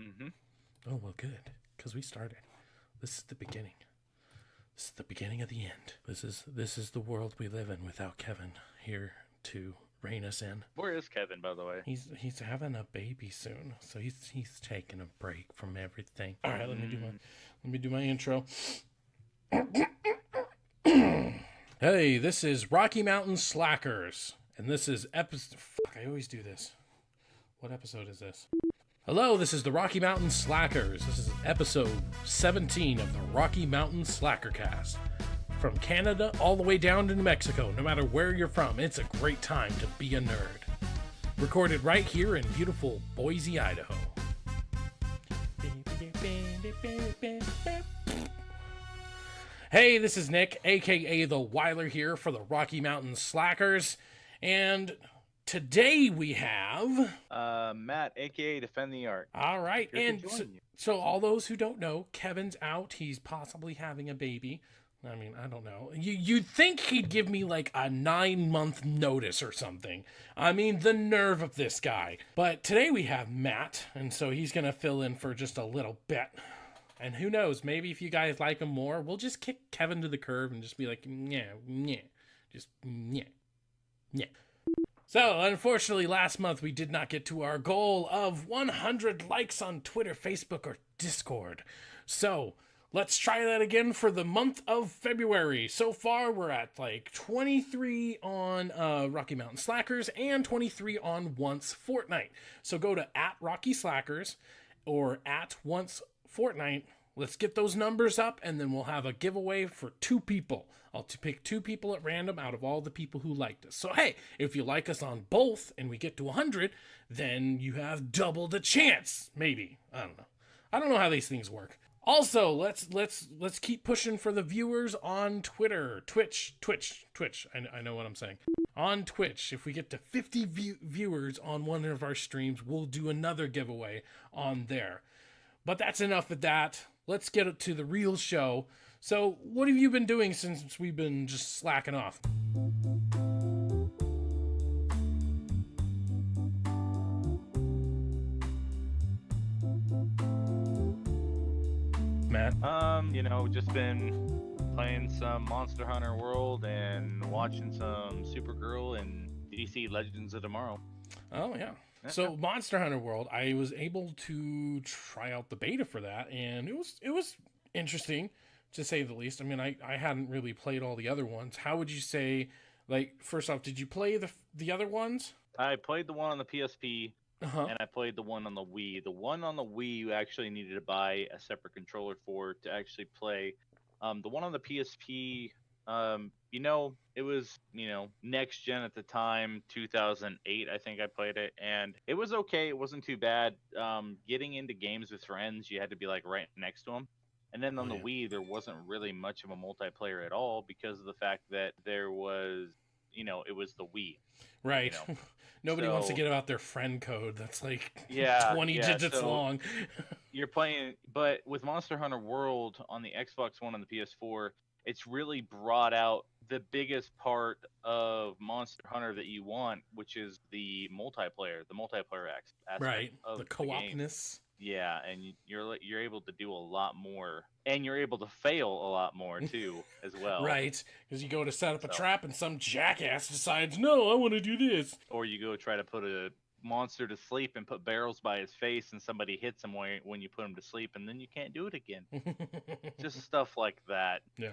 Mm-hmm. Oh, well, good, because we started. This is the beginning. This is the beginning of the end. This is the world we live in without Kevin here to rein us in. Where is Kevin, by the way? He's having a baby soon, so he's taking a break from everything. All right, let me do my intro. Hey, this is Rocky Mountain Slackers, and this is episode. Fuck, I always do this. What episode is this? Hello, this is the Rocky Mountain Slackers. This is episode 17 of the Rocky Mountain Slackercast. From Canada all the way down to New Mexico, no matter where you're from, it's a great time to be a nerd. Recorded right here in beautiful Boise, Idaho. Hey, this is Nick, aka The Weiler here for the Rocky Mountain Slackers, and today we have... Matt, a.k.a. Defend the Art. All right, and so all those who don't know, Kevin's out. He's possibly having a baby. I mean, I don't know. You'd think he'd give me like a 9-month notice or something. I mean, the nerve of this guy. But today we have Matt, and so he's going to fill in for just a little bit. And who knows, maybe if you guys like him more, we'll just kick Kevin to the curb and just be like, yeah. Just, yeah. So, unfortunately, last month we did not get to our goal of 100 likes on Twitter, Facebook, or Discord. So, let's try that again for the month of February. So far, we're at like 23 on Rocky Mountain Slackers and 23 on Once Fortnite. So go to @RockySlackers or @OnceFortnite. Let's get those numbers up, and then we'll have a giveaway for 2 people. I'll pick 2 people at random out of all the people who liked us. So hey, if you like us on both and we get to 100, then you have double the chance. Maybe. I don't know. I don't know how these things work. Also, let's keep pushing for the viewers on Twitter, Twitch. I know what I'm saying. On Twitch, if we get to 50 viewers on one of our streams, we'll do another giveaway on there. But that's enough of that. Let's get to the real show. So, what have you been doing since we've been just slacking off? Matt? Just been playing some Monster Hunter World and watching some Supergirl and DC Legends of Tomorrow. Oh, yeah. So Monster Hunter World, I was able to try out the beta for that, and it was interesting, to say the least. I mean, I hadn't really played all the other ones. How would you say, like, first off, did you play the other ones? I played the one on the PSP, Uh-huh. and I played the one on the Wii. The one on the Wii, you actually needed to buy a separate controller for to actually play. The one on the PSP, it was, next gen at the time, 2008, I think I played it, and it was okay. It wasn't too bad. Getting into games with friends, you had to be like right next to them. And then on the Wii, there wasn't really much of a multiplayer at all because of the fact that there was, it was the Wii. Right. Nobody wants to get out their friend code that's like 20 digits long. You're playing, but with Monster Hunter World on the Xbox One and the PS4, it's really brought out the biggest part of Monster Hunter that you want, which is the multiplayer aspect. Right. Of the co-opness. Yeah, and you're able to do a lot more, and you're able to fail a lot more too, as well. Right, because you go to set up a trap, and some jackass decides, no, I want to do this. Or you go try to put a monster to sleep and put barrels by his face, and somebody hits him when you put him to sleep, and then you can't do it again. Just stuff like that. Yeah.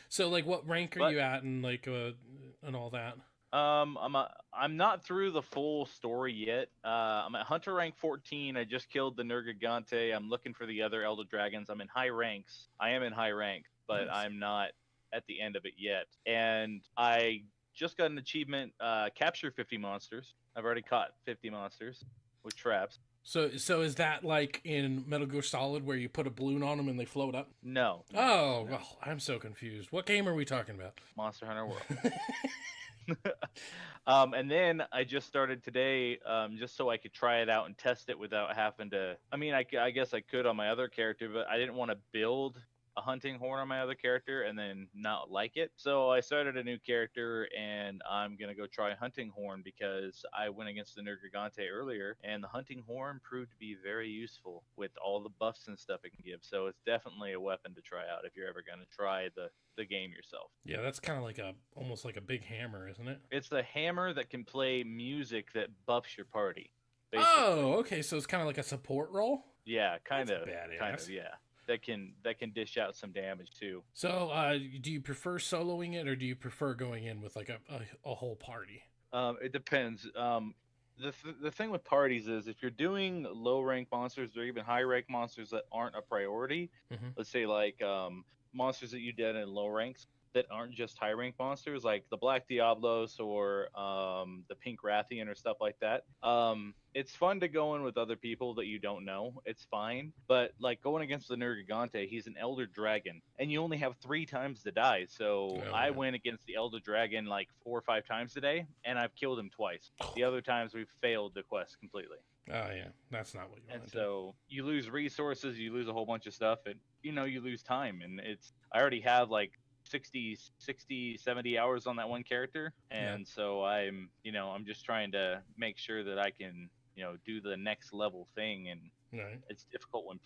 So, like, what rank are you at, and like, and all that? I'm not through the full story yet. I'm at Hunter rank 14. I just killed the Nergigante. I'm looking for the other Elder Dragons. I'm in high ranks. I am in high rank, but nice. I'm not at the end of it yet. And I just got an achievement, capture 50 monsters. I've already caught 50 monsters with traps. So is that like in Metal Gear Solid where you put a balloon on them and they float up? No. Oh, no. Well, I'm so confused. What game are we talking about? Monster Hunter World. And then I just started today, just so I could try it out and test it without having to. I mean, I guess I could on my other character, but I didn't want to build a hunting horn on my other character and then not like it. So I started a new character, and I'm gonna go try hunting horn because I went against the Nergigante earlier, and the hunting horn proved to be very useful with all the buffs and stuff it can give. So it's definitely a weapon to try out if you're ever gonna try the game yourself. Yeah, that's kind of like almost like a big hammer, isn't it? It's the hammer that can play music that buffs your party. Basically. Oh, okay. So it's kind of like a support role. Yeah, kind of, badass. yeah. That can dish out some damage too. So, do you prefer soloing it, or do you prefer going in with like a whole party? It depends. The thing with parties is if you're doing low rank monsters or even high rank monsters that aren't a priority, Mm-hmm. let's say like monsters that you did in low ranks that aren't just high rank monsters like the Black Diablos or the Pink Rathian or stuff like that. It's fun to go in with other people that you don't know. It's fine, but like going against the Nergigante, he's an Elder Dragon, and you only have 3 times to die. So I went against the Elder Dragon like 4 or 5 times today, and I've killed him twice. The other times we've failed the quest completely. Oh yeah, that's not what you want. And so you lose resources, you lose a whole bunch of stuff, and you lose time. And I already have like 60, 70 hours on that one character, and so I'm just trying to make sure that I can do the next level thing, and it's difficult when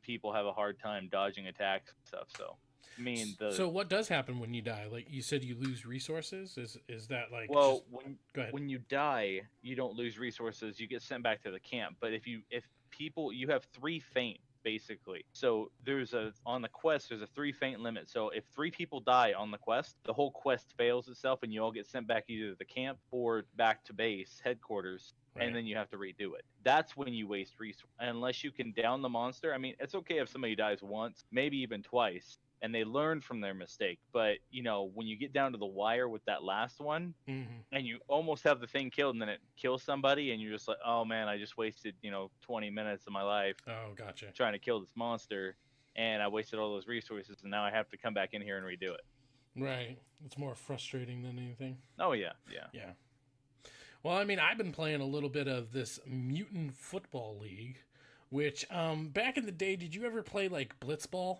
people have a hard time dodging attacks and stuff. So I mean, so what does happen when you die? Like you said, you lose resources. Is that like? Well, just... when you die, you don't lose resources. You get sent back to the camp. But if you have 3 faint basically. So on the quest there's a 3 faint limit. So if 3 people die on the quest, the whole quest fails itself, and you all get sent back either to the camp or back to base headquarters. Right. And then you have to redo it. That's when you waste resources. Unless you can down the monster. I mean, it's okay if somebody dies once, maybe even twice, and they learn from their mistake. But, when you get down to the wire with that last one, and you almost have the thing killed, and then it kills somebody, and you're just like, oh, man, I just wasted, 20 minutes of my life trying to kill this monster, and I wasted all those resources, and now I have to come back in here and redo it. Right. It's more frustrating than anything. Oh, yeah. Well, I mean, I've been playing a little bit of this Mutant Football League, which, back in the day, did you ever play, like, Blitzball?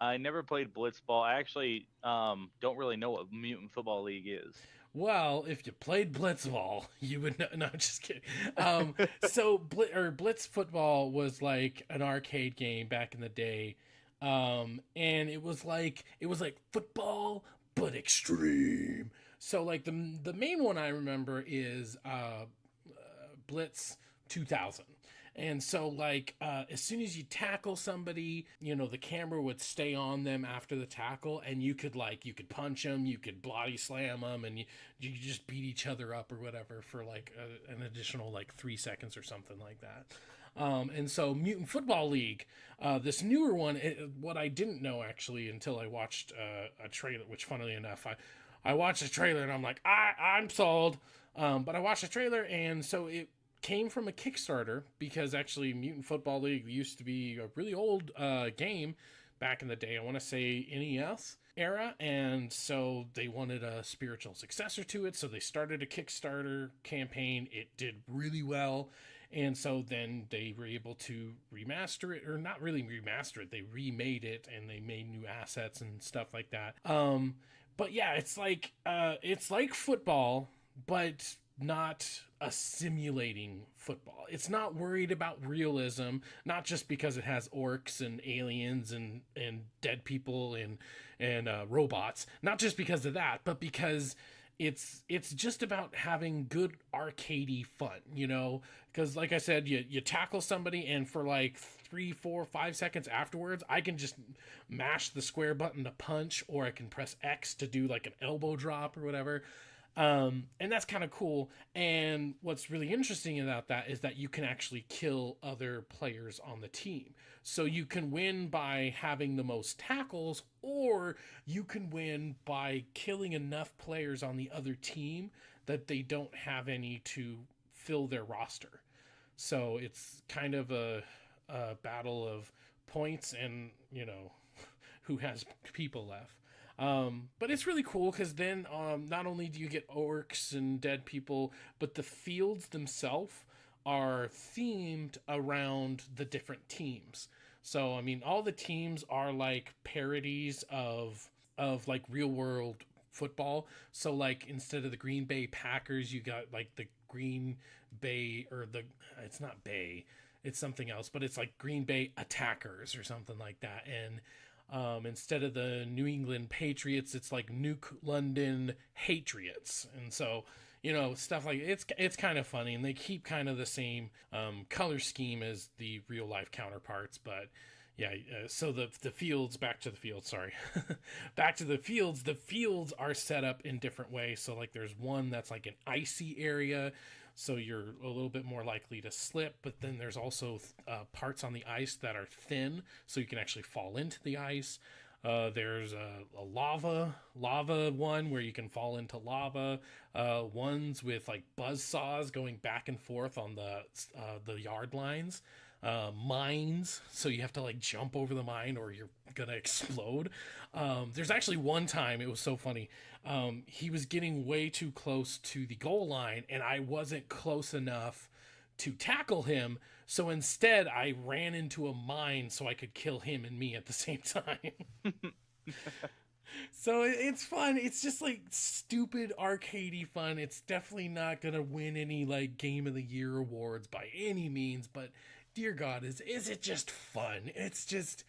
I never played Blitzball. I actually don't really know what Mutant Football League is. Well, if you played Blitzball, you would know. No, I'm just kidding. So, Blitz Football was like an arcade game back in the day, and it was like football but extreme. So, like the main one I remember is Blitz 2000. And so, like, as soon as you tackle somebody, the camera would stay on them after the tackle, and you could punch them, you could body slam them, and you just beat each other up or whatever for, like, an additional, like, 3 seconds or something like that. And so Mutant Football League, this newer one, what I didn't know, actually, until I watched a trailer, which, funnily enough, I watched a trailer, and I'm like, I'm sold. But I watched a trailer, and so it came from a Kickstarter, because actually Mutant Football League used to be a really old game back in the day. I want to say NES era, and so they wanted a spiritual successor to it, so they started a Kickstarter campaign. It did really well, and so then they were able to remaster it, or not really remaster it, they remade it, and they made new assets and stuff like that. But yeah, it's like football, but not a simulating football. It's not worried about realism, not just because it has orcs and aliens and dead people and robots, not just because of that, but because it's just about having good arcadey fun, because like I said, you tackle somebody, and for like 3, 4, 5 seconds afterwards, I can just mash the square button to punch, or I can press X to do like an elbow drop or whatever. And that's kind of cool. And what's really interesting about that is that you can actually kill other players on the team. So you can win by having the most tackles, or you can win by killing enough players on the other team that they don't have any to fill their roster. So it's kind of a battle of points and, who has people left. But it's really cool, because then not only do you get orcs and dead people, but the fields themselves are themed around the different teams. So I mean, all the teams are like parodies of like real world football. So like instead of the Green Bay Packers, you got like the Green Bay, or the, it's not Bay, it's something else, but it's like Green Bay Attackers or something like that. And instead of the New England Patriots, it's like Nuke London Hatriots. And so, you know, stuff like it's kind of funny, and they keep kind of the same color scheme as the real life counterparts. But yeah, so the fields, back to the fields, sorry. Back to the fields are set up in different ways. So like there's one that's like an icy area, so you're a little bit more likely to slip, but then there's also parts on the ice that are thin, so you can actually fall into the ice. There's a lava one where you can fall into lava. Ones with like buzz saws going back and forth on the yard lines. Mines, so you have to like jump over the mine or you're gonna explode. There's actually one time, it was so funny. He was getting way too close to the goal line, and I wasn't close enough to tackle him. So instead, I ran into a mine so I could kill him and me at the same time. So it's fun. It's just like stupid arcadey fun. It's definitely not gonna win any like Game of the Year awards by any means, but dear God, is it just fun? It's just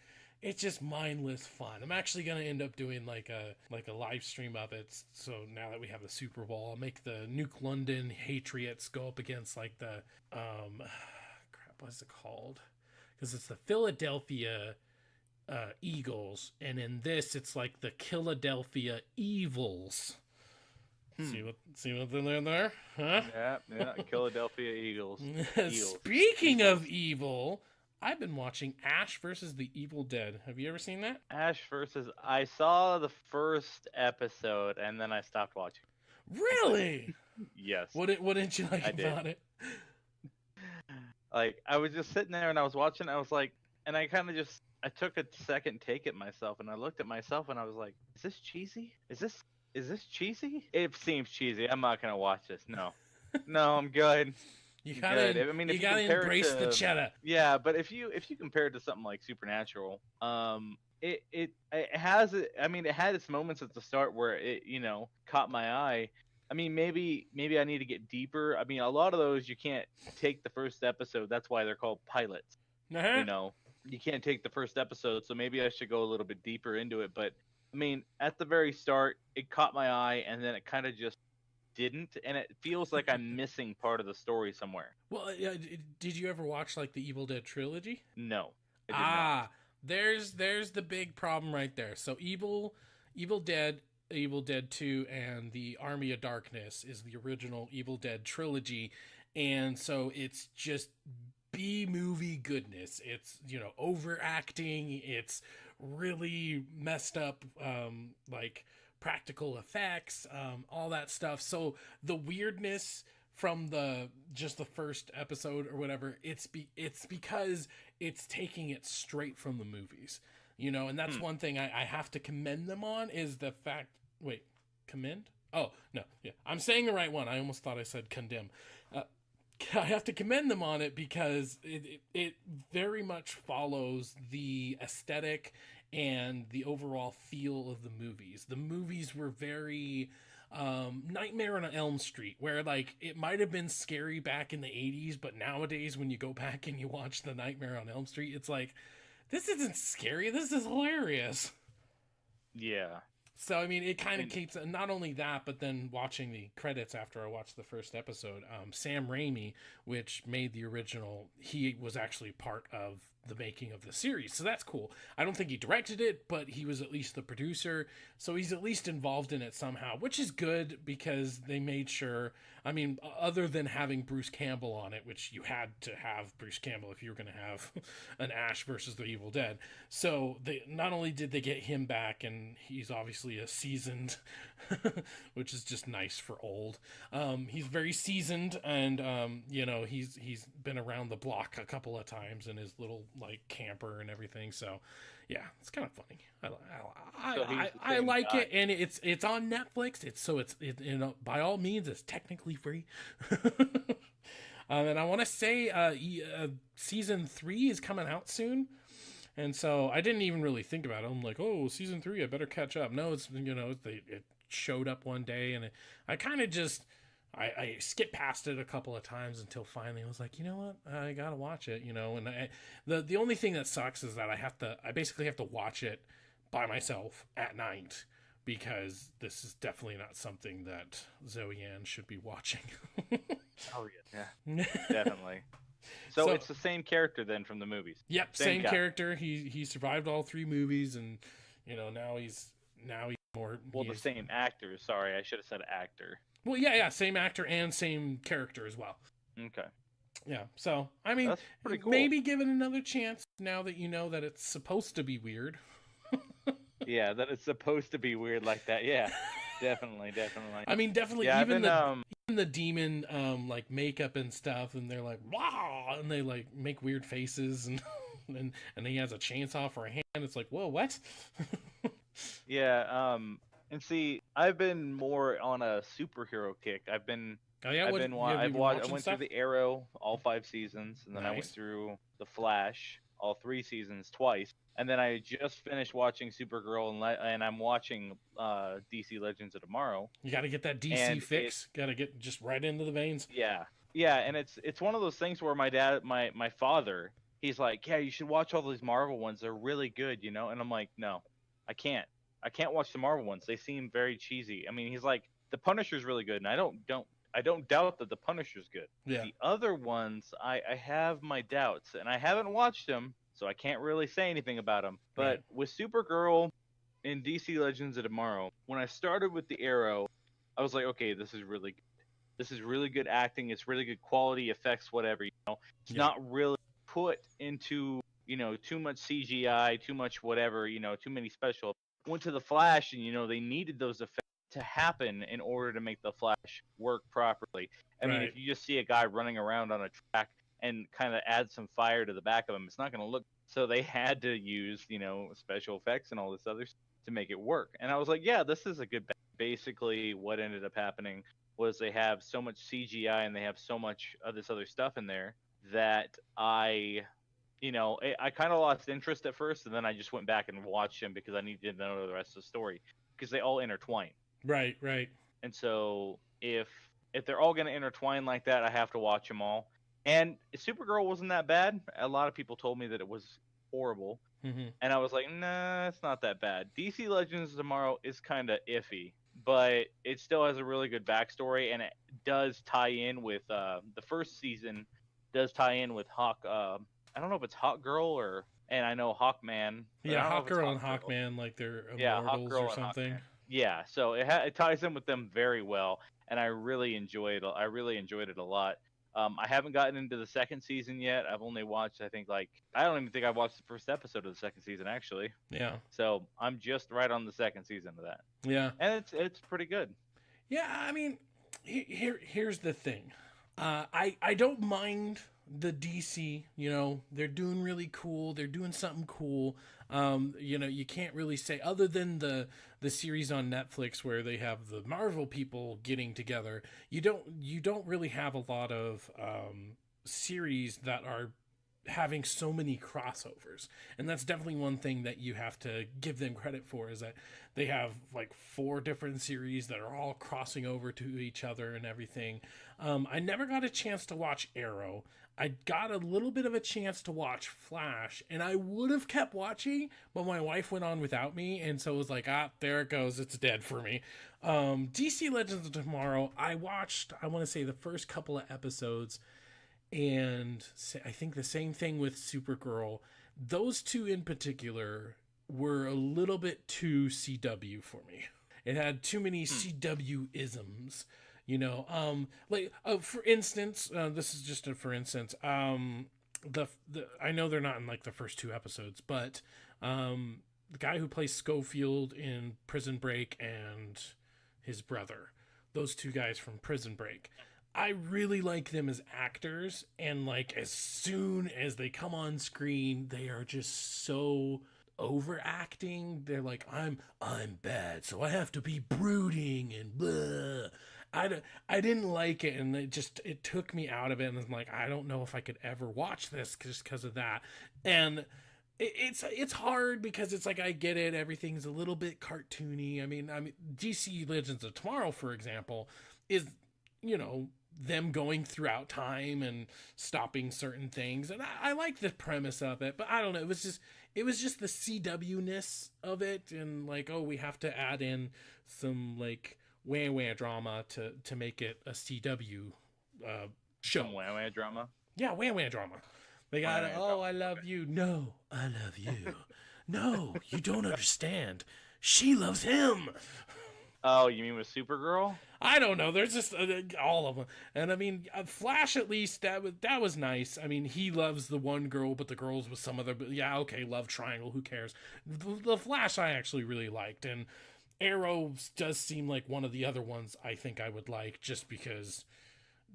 mindless fun. I'm actually gonna end up doing like a live stream of it. So now that we have the Super Bowl, I'll make the Nuke London Hatriots go up against like the crap, what's it called? Because it's the Philadelphia Eagles, and in this it's like the Philadelphia Evils. See what they're doing there? Huh? Yeah, Philadelphia Eagles. Speaking of evil, I've been watching Ash versus the Evil Dead. Have you ever seen that? I saw the first episode and then I stopped watching. Really? Yes. What didn't you like about it? Like, I was just sitting there and I was watching, I was like, and I kind of just, I took a second take at myself and I looked at myself and I was like, is this cheesy? Is this cheesy? It seems cheesy. I'm not gonna watch this. No, I'm good. You gotta, I mean, you gotta embrace the cheddar. Yeah, but if you compare it to something like Supernatural, it has, I mean, it had its moments at the start where it, you know, caught my eye. I mean, maybe I need to get deeper. I mean, a lot of those you can't take the first episode. That's why they're called pilots. Uh-huh. You know, you can't take the first episode, so maybe I should go a little bit deeper into it. But I mean, at the very start, it caught my eye, and then it kind of just didn't, and it feels like I'm missing part of the story somewhere. Well, did you ever watch like the Evil Dead trilogy? No. I did not. There's the big problem right there. So Evil Dead 2, and the Army of Darkness is the original Evil Dead trilogy, and so it's just B-movie goodness. It's, you know, overacting. It's really messed up, like practical effects, all that stuff. So the weirdness from the first episode or whatever, it's because it's taking it straight from the movies, you know, and that's one thing I have to commend them on, is the fact, commend? Oh, no, yeah, I'm saying the right one. I almost thought I said condemn. I have to commend them on it because it very much follows the aesthetic and the overall feel of the movies. The movies were very Nightmare on Elm Street, where like it might have been scary back in the 80s, but nowadays when you go back and you watch the Nightmare on Elm Street, it's like, this isn't scary, this is hilarious. Yeah. So, I mean, it kind of keeps, not only that, but then watching the credits after I watched the first episode, Sam Raimi, which made the original, he was actually part of the making of the series. So that's cool. I don't think he directed it, but he was at least the producer. So he's at least involved in it somehow, which is good because they made sure, I mean, other than having Bruce Campbell on it, which you had to have Bruce Campbell if you were going to have an Ash versus the Evil Dead. So they not only did they get him back, and he's obviously a seasoned, which is just nice for old. He's very seasoned, and you know, he's been around the block a couple of times in his little like camper and everything. So yeah, it's kind of funny. I like it, and it's on Netflix. It's you know, by all means, it's technically free. And I want to say season 3 is coming out soon. And so I didn't even really think about it. I'm like, oh, season 3, I better catch up. No, it's, it showed up one day, and I kind of just, I skipped past it a couple of times until finally I was like, you know what, I gotta watch it, and the only thing that sucks is that I basically have to watch it by myself at night, because this is definitely not something that Zoe Ann should be watching. Oh yeah, definitely. So it's the same character then from the movies. Yep, same character. He survived all 3 movies, and now he's more. Well, the same actor. Sorry, I should have said actor. Well, yeah, same actor and same character as well. Okay. Yeah, so I mean, that's pretty cool. Maybe give it another chance now that you know that it's supposed to be weird. Yeah, that it's supposed to be weird like that. Yeah, definitely. I mean, definitely. Yeah, even the demon like makeup and stuff, and they're like wow, and they like make weird faces, and and he has a chainsaw for a hand. It's like, whoa, what? Yeah. And see, I've been more on a superhero kick. I went through the Arrow all 5 seasons, and then I went through the Flash all 3 seasons twice. And then I just finished watching Supergirl, and I'm watching DC Legends of Tomorrow. You got to get that DC fix. Got to get just right into the veins. Yeah, and it's one of those things where my father, he's like, yeah, you should watch all these Marvel ones. They're really good, And I'm like, no, I can't watch the Marvel ones. They seem very cheesy. I mean, he's like, the Punisher's really good, and I don't doubt that the Punisher's good. Yeah. The other ones, I have my doubts, and I haven't watched them. So I can't really say anything about them. But with Supergirl in DC Legends of Tomorrow, when I started with the Arrow, I was like, okay, this is really good. This is really good acting. It's really good quality effects, whatever. It's not really put into too much CGI, too much whatever. Too many special. Went to the Flash, and they needed those effects to happen in order to make the Flash work properly. I mean, if you just see a guy running around on a track and kind of add some fire to the back of them, it's not going to look. So they had to use, special effects and all this other stuff to make it work. And I was like, yeah, this is a good. Basically, what ended up happening was they have so much CGI and they have so much of this other stuff in there that I kind of lost interest at first, and then I just went back and watched them because I needed to know the rest of the story because they all intertwine. Right. And so if they're all going to intertwine like that, I have to watch them all. And Supergirl wasn't that bad. A lot of people told me that it was horrible. Mm-hmm. And I was like, nah, it's not that bad. DC Legends of Tomorrow is kind of iffy, but it still has a really good backstory, and it does tie in with the first season does tie in with Hawk. I don't know if it's Hawk Girl and I know Hawkman. Yeah, Hawk Girl and Hawkman, like they're immortals or something. Yeah, so it ties in with them very well, and I really enjoyed it a lot. I haven't gotten into the second season yet. I've only watched, I don't even think I've watched the first episode of the second season, actually. Yeah. So I'm just right on the second season of that. Yeah. And it's pretty good. Yeah, I mean, here's the thing. I don't mind the DC, they're doing really cool. They're doing something cool. You can't really say, other than the series on Netflix where they have the Marvel people getting together, you don't really have a lot of series that are having so many crossovers. And that's definitely one thing that you have to give them credit for, is that they have like 4 different series that are all crossing over to each other and everything. I never got a chance to watch Arrow. I got a little bit of a chance to watch Flash, and I would have kept watching, but my wife went on without me, and so it was like, there it goes, it's dead for me. DC Legends of Tomorrow, I watched, I want to say, the first couple of episodes, and I think the same thing with Supergirl. Those 2 in particular were a little bit too CW for me. It had too many CW-isms. For instance, this is just for instance, I know they're not in like the first 2 episodes, but the guy who plays Schofield in Prison Break and his brother, those 2 guys from Prison Break, I really like them as actors, and like as soon as they come on screen, they are just so overacting. They're like, I'm bad, so I have to be brooding and blah. I didn't like it, and it took me out of it, and I'm like, I don't know if I could ever watch this just because of that. And it's hard because it's like, I get it, everything's a little bit cartoony. I mean DC Legends of Tomorrow, for example, is, you know, them going throughout time and stopping certain things, and I like the premise of it, but I don't know, it was just the CW-ness of it, and like, oh, we have to add in some like wah drama to make it a CW show. Some wah drama. Yeah, wah drama. They got, oh, I love you. No, I love you. No, you don't understand. She loves him. Oh, you mean with Supergirl? I don't know. There's just all of them. And I mean, Flash, at least, that was nice. I mean, he loves the one girl, but the girls with some other, yeah, okay, love triangle, who cares? The Flash I actually really liked. And Arrow does seem like one of the other ones I think I would like, just because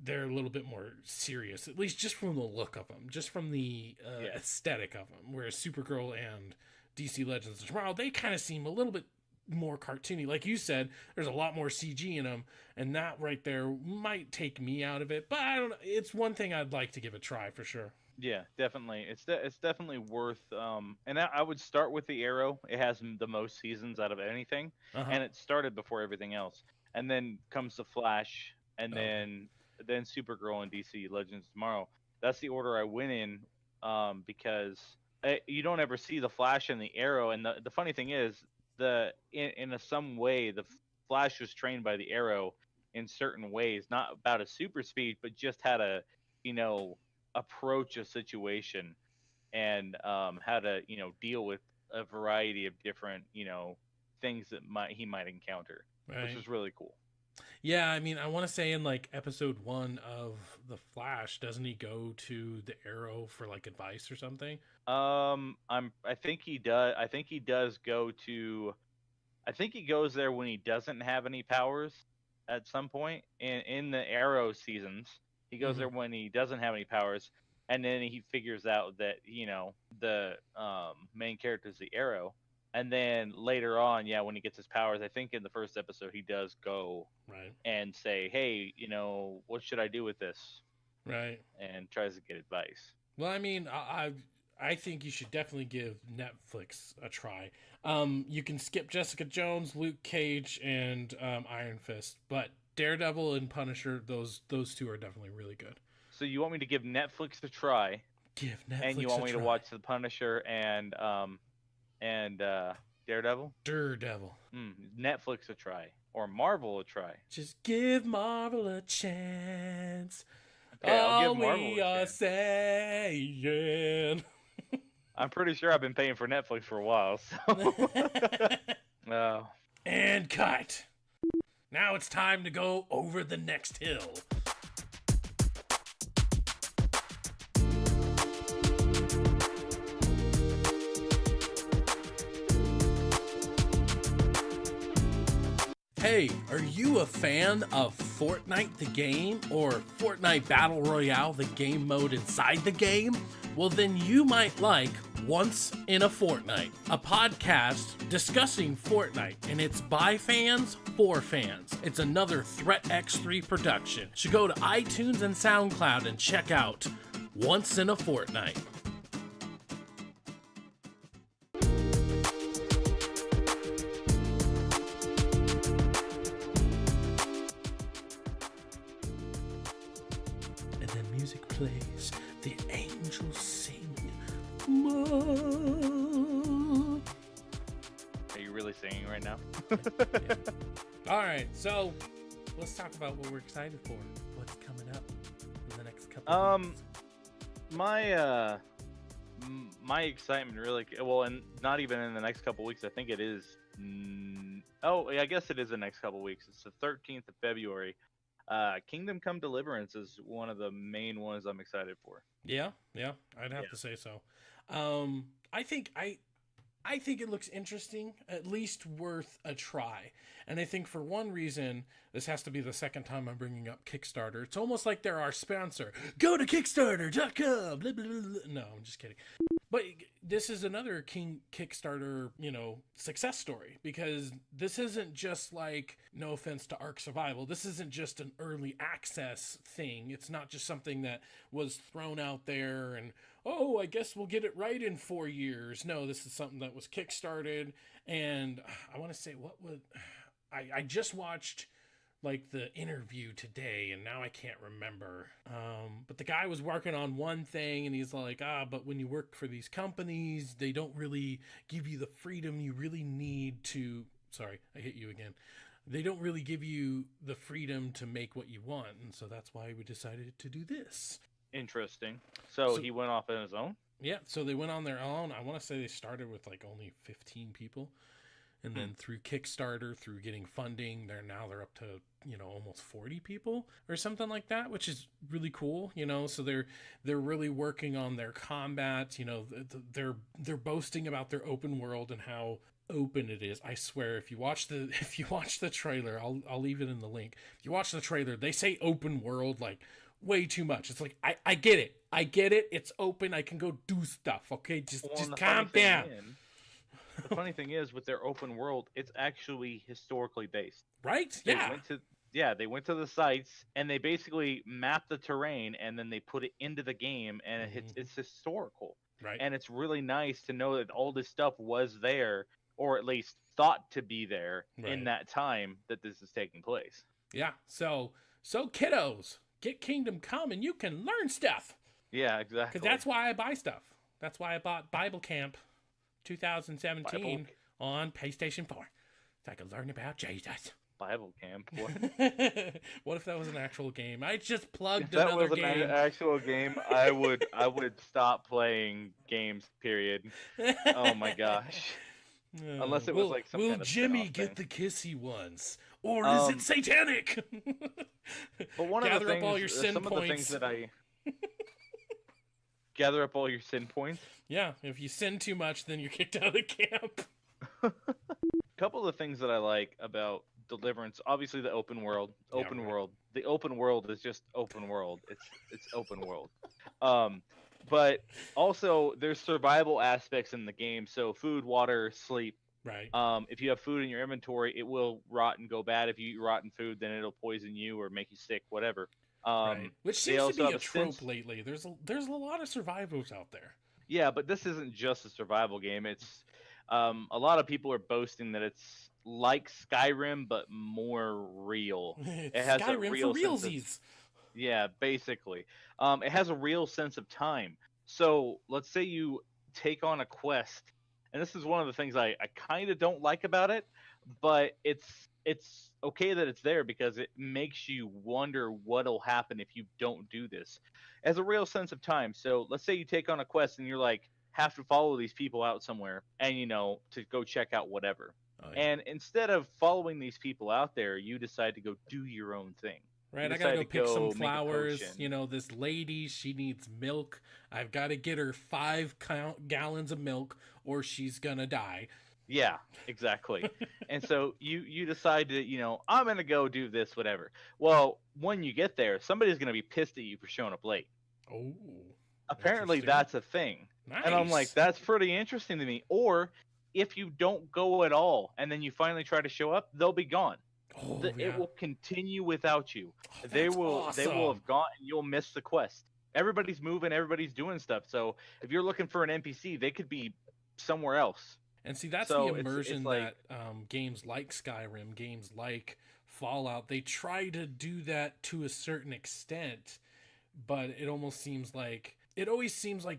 they're a little bit more serious, at least just from the look of them, just from the aesthetic of them. Whereas Supergirl and DC Legends of Tomorrow, they kind of seem a little bit more cartoony. Like you said, there's a lot more CG in them, and that right there might take me out of it. But I don't know. It's one thing I'd like to give a try for sure. Yeah, definitely. It's definitely worth. And I would start with the Arrow. It has the most seasons out of anything, and it started before everything else. And then comes the Flash, and then Supergirl and DC Legends of Tomorrow. That's the order I went in, because you don't ever see the Flash and the Arrow. And the funny thing is, in some way, the Flash was trained by the Arrow in certain ways, not about a super speed, but just how to, approach a situation, and how to, deal with a variety of different, things that he might encounter, which is really cool. Yeah, I mean, I want to say in like episode 1 of The Flash, doesn't he go to the Arrow for like advice or something? I think he does. I think he does go to. I think he goes there when he doesn't have any powers at some point in the Arrow seasons. He goes there when he doesn't have any powers, and then he figures out that the main character is the Arrow. And then later on, when he gets his powers, I think in the first episode he does go and say, "Hey, what should I do with this?" Right. And tries to get advice. Well, I mean, I think you should definitely give Netflix a try. You can skip Jessica Jones, Luke Cage, and Iron Fist, but Daredevil and Punisher, those two are definitely really good. So you want me to give Netflix a try? Give Netflix a try. And you want me to watch the Punisher and Daredevil? Daredevil. Netflix a try. Or Marvel a try. Just give Marvel a chance. Okay, I'll give Marvel we are saying. I'm pretty sure I've been paying for Netflix for a while, so. And cut. Now it's time to go over the next hill. Hey, are you a fan of Fortnite the game, or Fortnite Battle Royale, the game mode inside the game? Well, then you might like Once in a Fortnite, a podcast discussing Fortnite, and it's by fans for fans. It's another Threat X3 production. So go to iTunes and SoundCloud and check out Once in a Fortnite. Plays, the angels sing. Are you really singing right now? Yeah. All right, so let's talk about what we're excited for. What's coming up in the next couple of weeks? My excitement really, well, and not even in the next couple weeks. I think it is. I guess it is the next couple weeks. It's the 13th of February. Kingdom Come Deliverance is one of the main ones I'm excited for. Yeah, I'd have to say so. I think it looks interesting, at least worth a try. And I think for one reason, this has to be the second time I'm bringing up Kickstarter. It's almost like they're our sponsor. Go to Kickstarter.com. Blah, blah, blah. No, I'm just kidding. But this is another Kickstarter, success story, because this isn't just like, no offense to Ark Survival, this isn't just an early access thing. It's not just something that was thrown out there and oh, I guess we'll get it right in 4 years. No, this is something that was kickstarted. And I want to say, I just watched like the interview today, and now I can't remember. But the guy was working on one thing, and he's like, but when you work for these companies, they don't really give you the freedom you really need to. Sorry, I hit you again. They don't really give you the freedom to make what you want, and so that's why we decided to do this. Interesting. So he went off on his own? Yeah, so they went on their own. I want to say they started with like only 15 people. And then through Kickstarter, through getting funding, they're up to, almost 40 people or something like that, which is really cool, So they're really working on their combat, they're boasting about their open world and how open it is. I swear, if you watch the trailer, I'll leave it in the link. If you watch the trailer, they say open world like way too much. It's like I get it. It's open. I can go do stuff. Okay, just calm down. The funny thing is, with their open world, it's actually historically based. Right? They went to the sites, and they basically mapped the terrain, and then they put it into the game, and it's historical. Right. And it's really nice to know that all this stuff was there, or at least thought to be there in that time that this is taking place. Yeah. So kiddos, get Kingdom Come, and you can learn stuff. Yeah, exactly. Because that's why I buy stuff. That's why I bought Bible Camp 2017 on PlayStation 4. So I could learn about Jesus. Bible Camp? What? What if that was an actual game? I just plugged if another game. That was an actual game, I would stop playing games, period. Oh my gosh. Unless it was like some will kind of Jimmy get the kissy ones? Or is it satanic? But one of the things, up all your sin some points. of the things that I... Gather up all your sin points? Yeah, if you sin too much, then you're kicked out of the camp. A couple of the things that I like about Deliverance, obviously the open world. World. The open world is just open world. It's open world. But also there's survival aspects in the game. So food, water, sleep. Right. If you have food in your inventory, it will rot and go bad. If you eat rotten food, then it'll poison you or make you sick, whatever. Right. Which seems to be a trope lately. There's a lot of survivors out there. Yeah, but this isn't just a survival game. It's a lot of people are boasting that it's like Skyrim but more real. It has Skyrim a real for realsies. Yeah, basically. It has a real sense of time. So let's say you take on a quest, and this is one of the things I kind of don't like about it, but it's okay that it's there because it makes you wonder what'll happen if you don't do this. As a real sense of time. So let's say you take on a quest and you're like, have to follow these people out somewhere and, to go check out whatever. Oh, yeah. And instead of following these people out there, you decide to go do your own thing. Right, I gotta go pick some flowers. This lady, she needs milk. I've got to get her 5 gallons of milk or she's gonna die. Yeah, exactly. And so you decide to, I'm going to go do this, whatever. Well, when you get there, somebody's going to be pissed at you for showing up late. Oh. Apparently that's a thing. Nice. And I'm like, that's pretty interesting to me. Or if you don't go at all and then you finally try to show up, they'll be gone. Oh, It will continue without you. Oh, they will awesome. have gone and you'll miss the quest. Everybody's moving, everybody's doing stuff. So if you're looking for an NPC, they could be somewhere else. And see, that's the immersion that games like Skyrim, games like Fallout, they try to do that to a certain extent, but it always seems like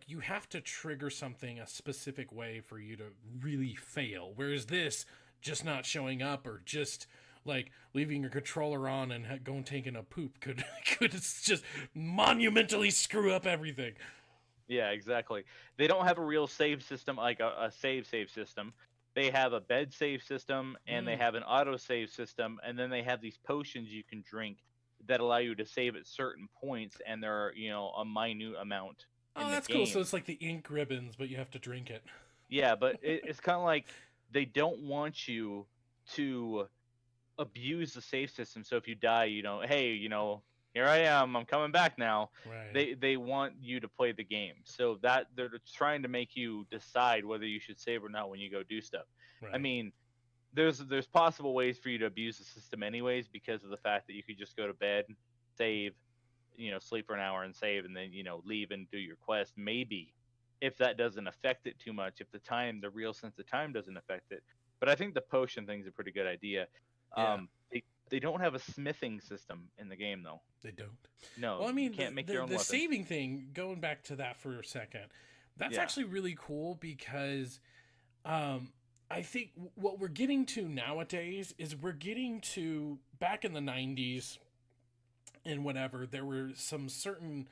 you have to trigger something a specific way for you to really fail. Whereas this, just not showing up or just like leaving your controller on and going taking a poop could just monumentally screw up everything. Yeah, exactly. They don't have a real save system, like a save system. They have a bed save system, and they have an auto save system, and then they have these potions you can drink that allow you to save at certain points, and there are, a minute amount. Oh, that's cool. So it's like the ink ribbons, but you have to drink it. Yeah, but it's kind of like they don't want you to abuse the save system. So if you die, hey, here I am, I'm coming back now. Right. They want you to play the game. So that they're trying to make you decide whether you should save or not when you go do stuff. Right. I mean, there's possible ways for you to abuse the system anyways because of the fact that you could just go to bed, save, sleep for an hour and save, and then leave and do your quest. Maybe if that doesn't affect it too much, if the real sense of time doesn't affect it. But I think the potion thing's a pretty good idea. Yeah. They don't have a smithing system in the game though. They don't. No, well, I mean, you can't make your own weapons. The saving thing, going back to that for a second, that's actually really cool because I think what we're getting to nowadays is we're getting to back in the 90s and whatever, there were some certain,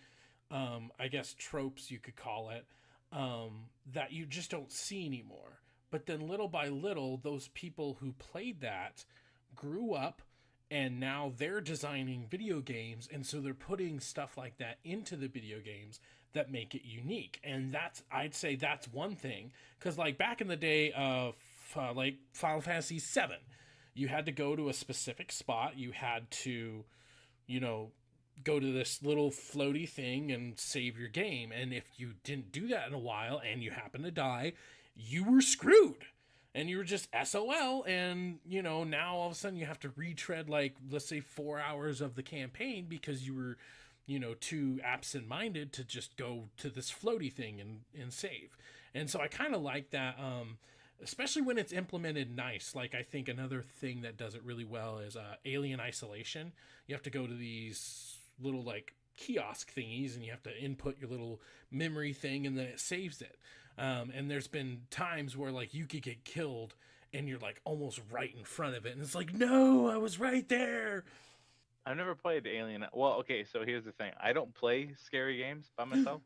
I guess, tropes you could call it, that you just don't see anymore. But then little by little, those people who played that grew up, and now they're designing video games, and so they're putting stuff like that into the video games that make it unique. And I'd say that's one thing, because like back in the day of like Final Fantasy VII, you had to go to a specific spot, you had to, go to this little floaty thing and save your game, and if you didn't do that in a while and you happen to die, you were screwed. And you were just SOL, and, now all of a sudden you have to retread, like, let's say 4 hours of the campaign because you were, too absent-minded to just go to this floaty thing and save. And so I kind of like that, especially when it's implemented nice. Like, I think another thing that does it really well is Alien Isolation. You have to go to these little, like, kiosk thingies, and you have to input your little memory thing, and then it saves it. And there's been times where like you could get killed and you're like almost right in front of it, and it's like, no, I was right there. I've never played Alien. Well, okay, so here's the thing. I don't play scary games by myself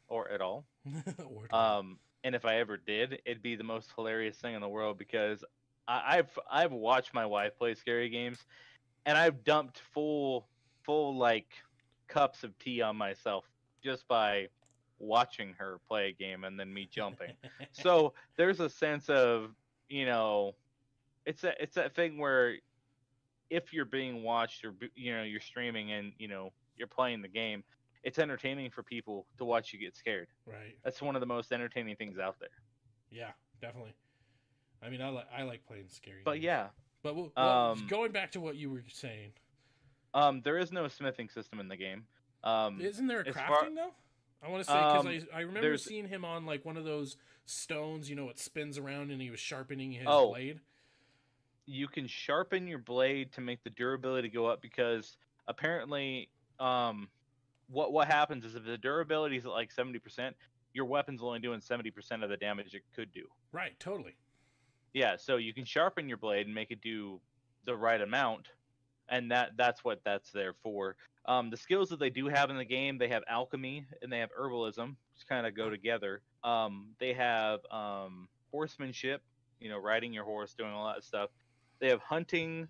or at all. And if I ever did, it'd be the most hilarious thing in the world, because I've watched my wife play scary games, and I've dumped full like cups of tea on myself just by watching her play a game and then me jumping. So there's a sense of, it's that thing where if you're being watched, or you're streaming and you're playing the game, it's entertaining for people to watch you get scared. Right. That's one of the most entertaining things out there. Yeah, definitely. I mean, I like playing scary but games. Yeah, but going back to what you were saying, there is no smithing system in the game. Isn't there a crafting though? I want to say, because I remember seeing him on like one of those stones, it spins around, and he was sharpening his blade. You can sharpen your blade to make the durability go up, because apparently what happens is if the durability is at like 70%, your weapon's only doing 70% of the damage it could do. Right, totally. Yeah, so you can sharpen your blade and make it do the right amount, and that's what that's there for. The skills that they do have in the game, they have alchemy and they have herbalism, which kind of go together. They have horsemanship, riding your horse, doing all that stuff. They have hunting,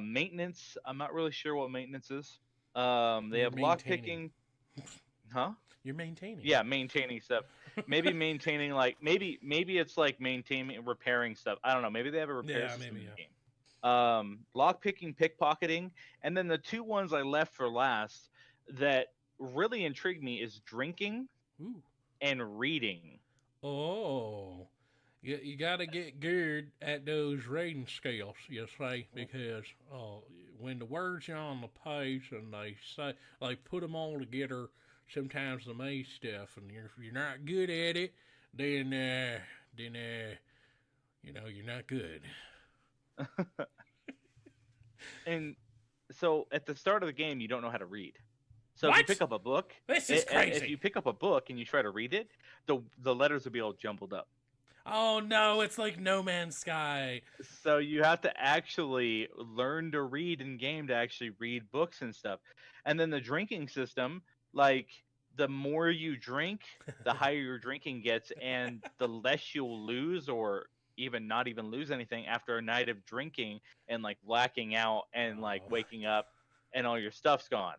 maintenance. I'm not really sure what maintenance is. They have lockpicking. Huh? You're maintaining. Yeah, maintaining stuff. Maybe maintaining, like maybe it's like maintaining, repairing stuff. I don't know. Maybe they have a repair system in the game. Lockpicking, pickpocketing, and then the two ones I left for last that really intrigued me is drinking and reading. Oh, you got to get good at those reading skills, you say, because when the words are on the page and they say, like, put them all together, sometimes they mean stuff, and if you're not good at it, then you're not good. And so at the start of the game, you don't know how to read. So what? If you pick up a book, this is crazy. If you pick up a book and you try to read it, the letters will be all jumbled up. Oh no, it's like No Man's Sky. So you have to actually learn to read in game to actually read books and stuff. And then the drinking system, like, the more you drink, the higher your drinking gets, and the less you'll lose, or not even lose anything after a night of drinking and like blacking out and like waking up and all your stuff's gone.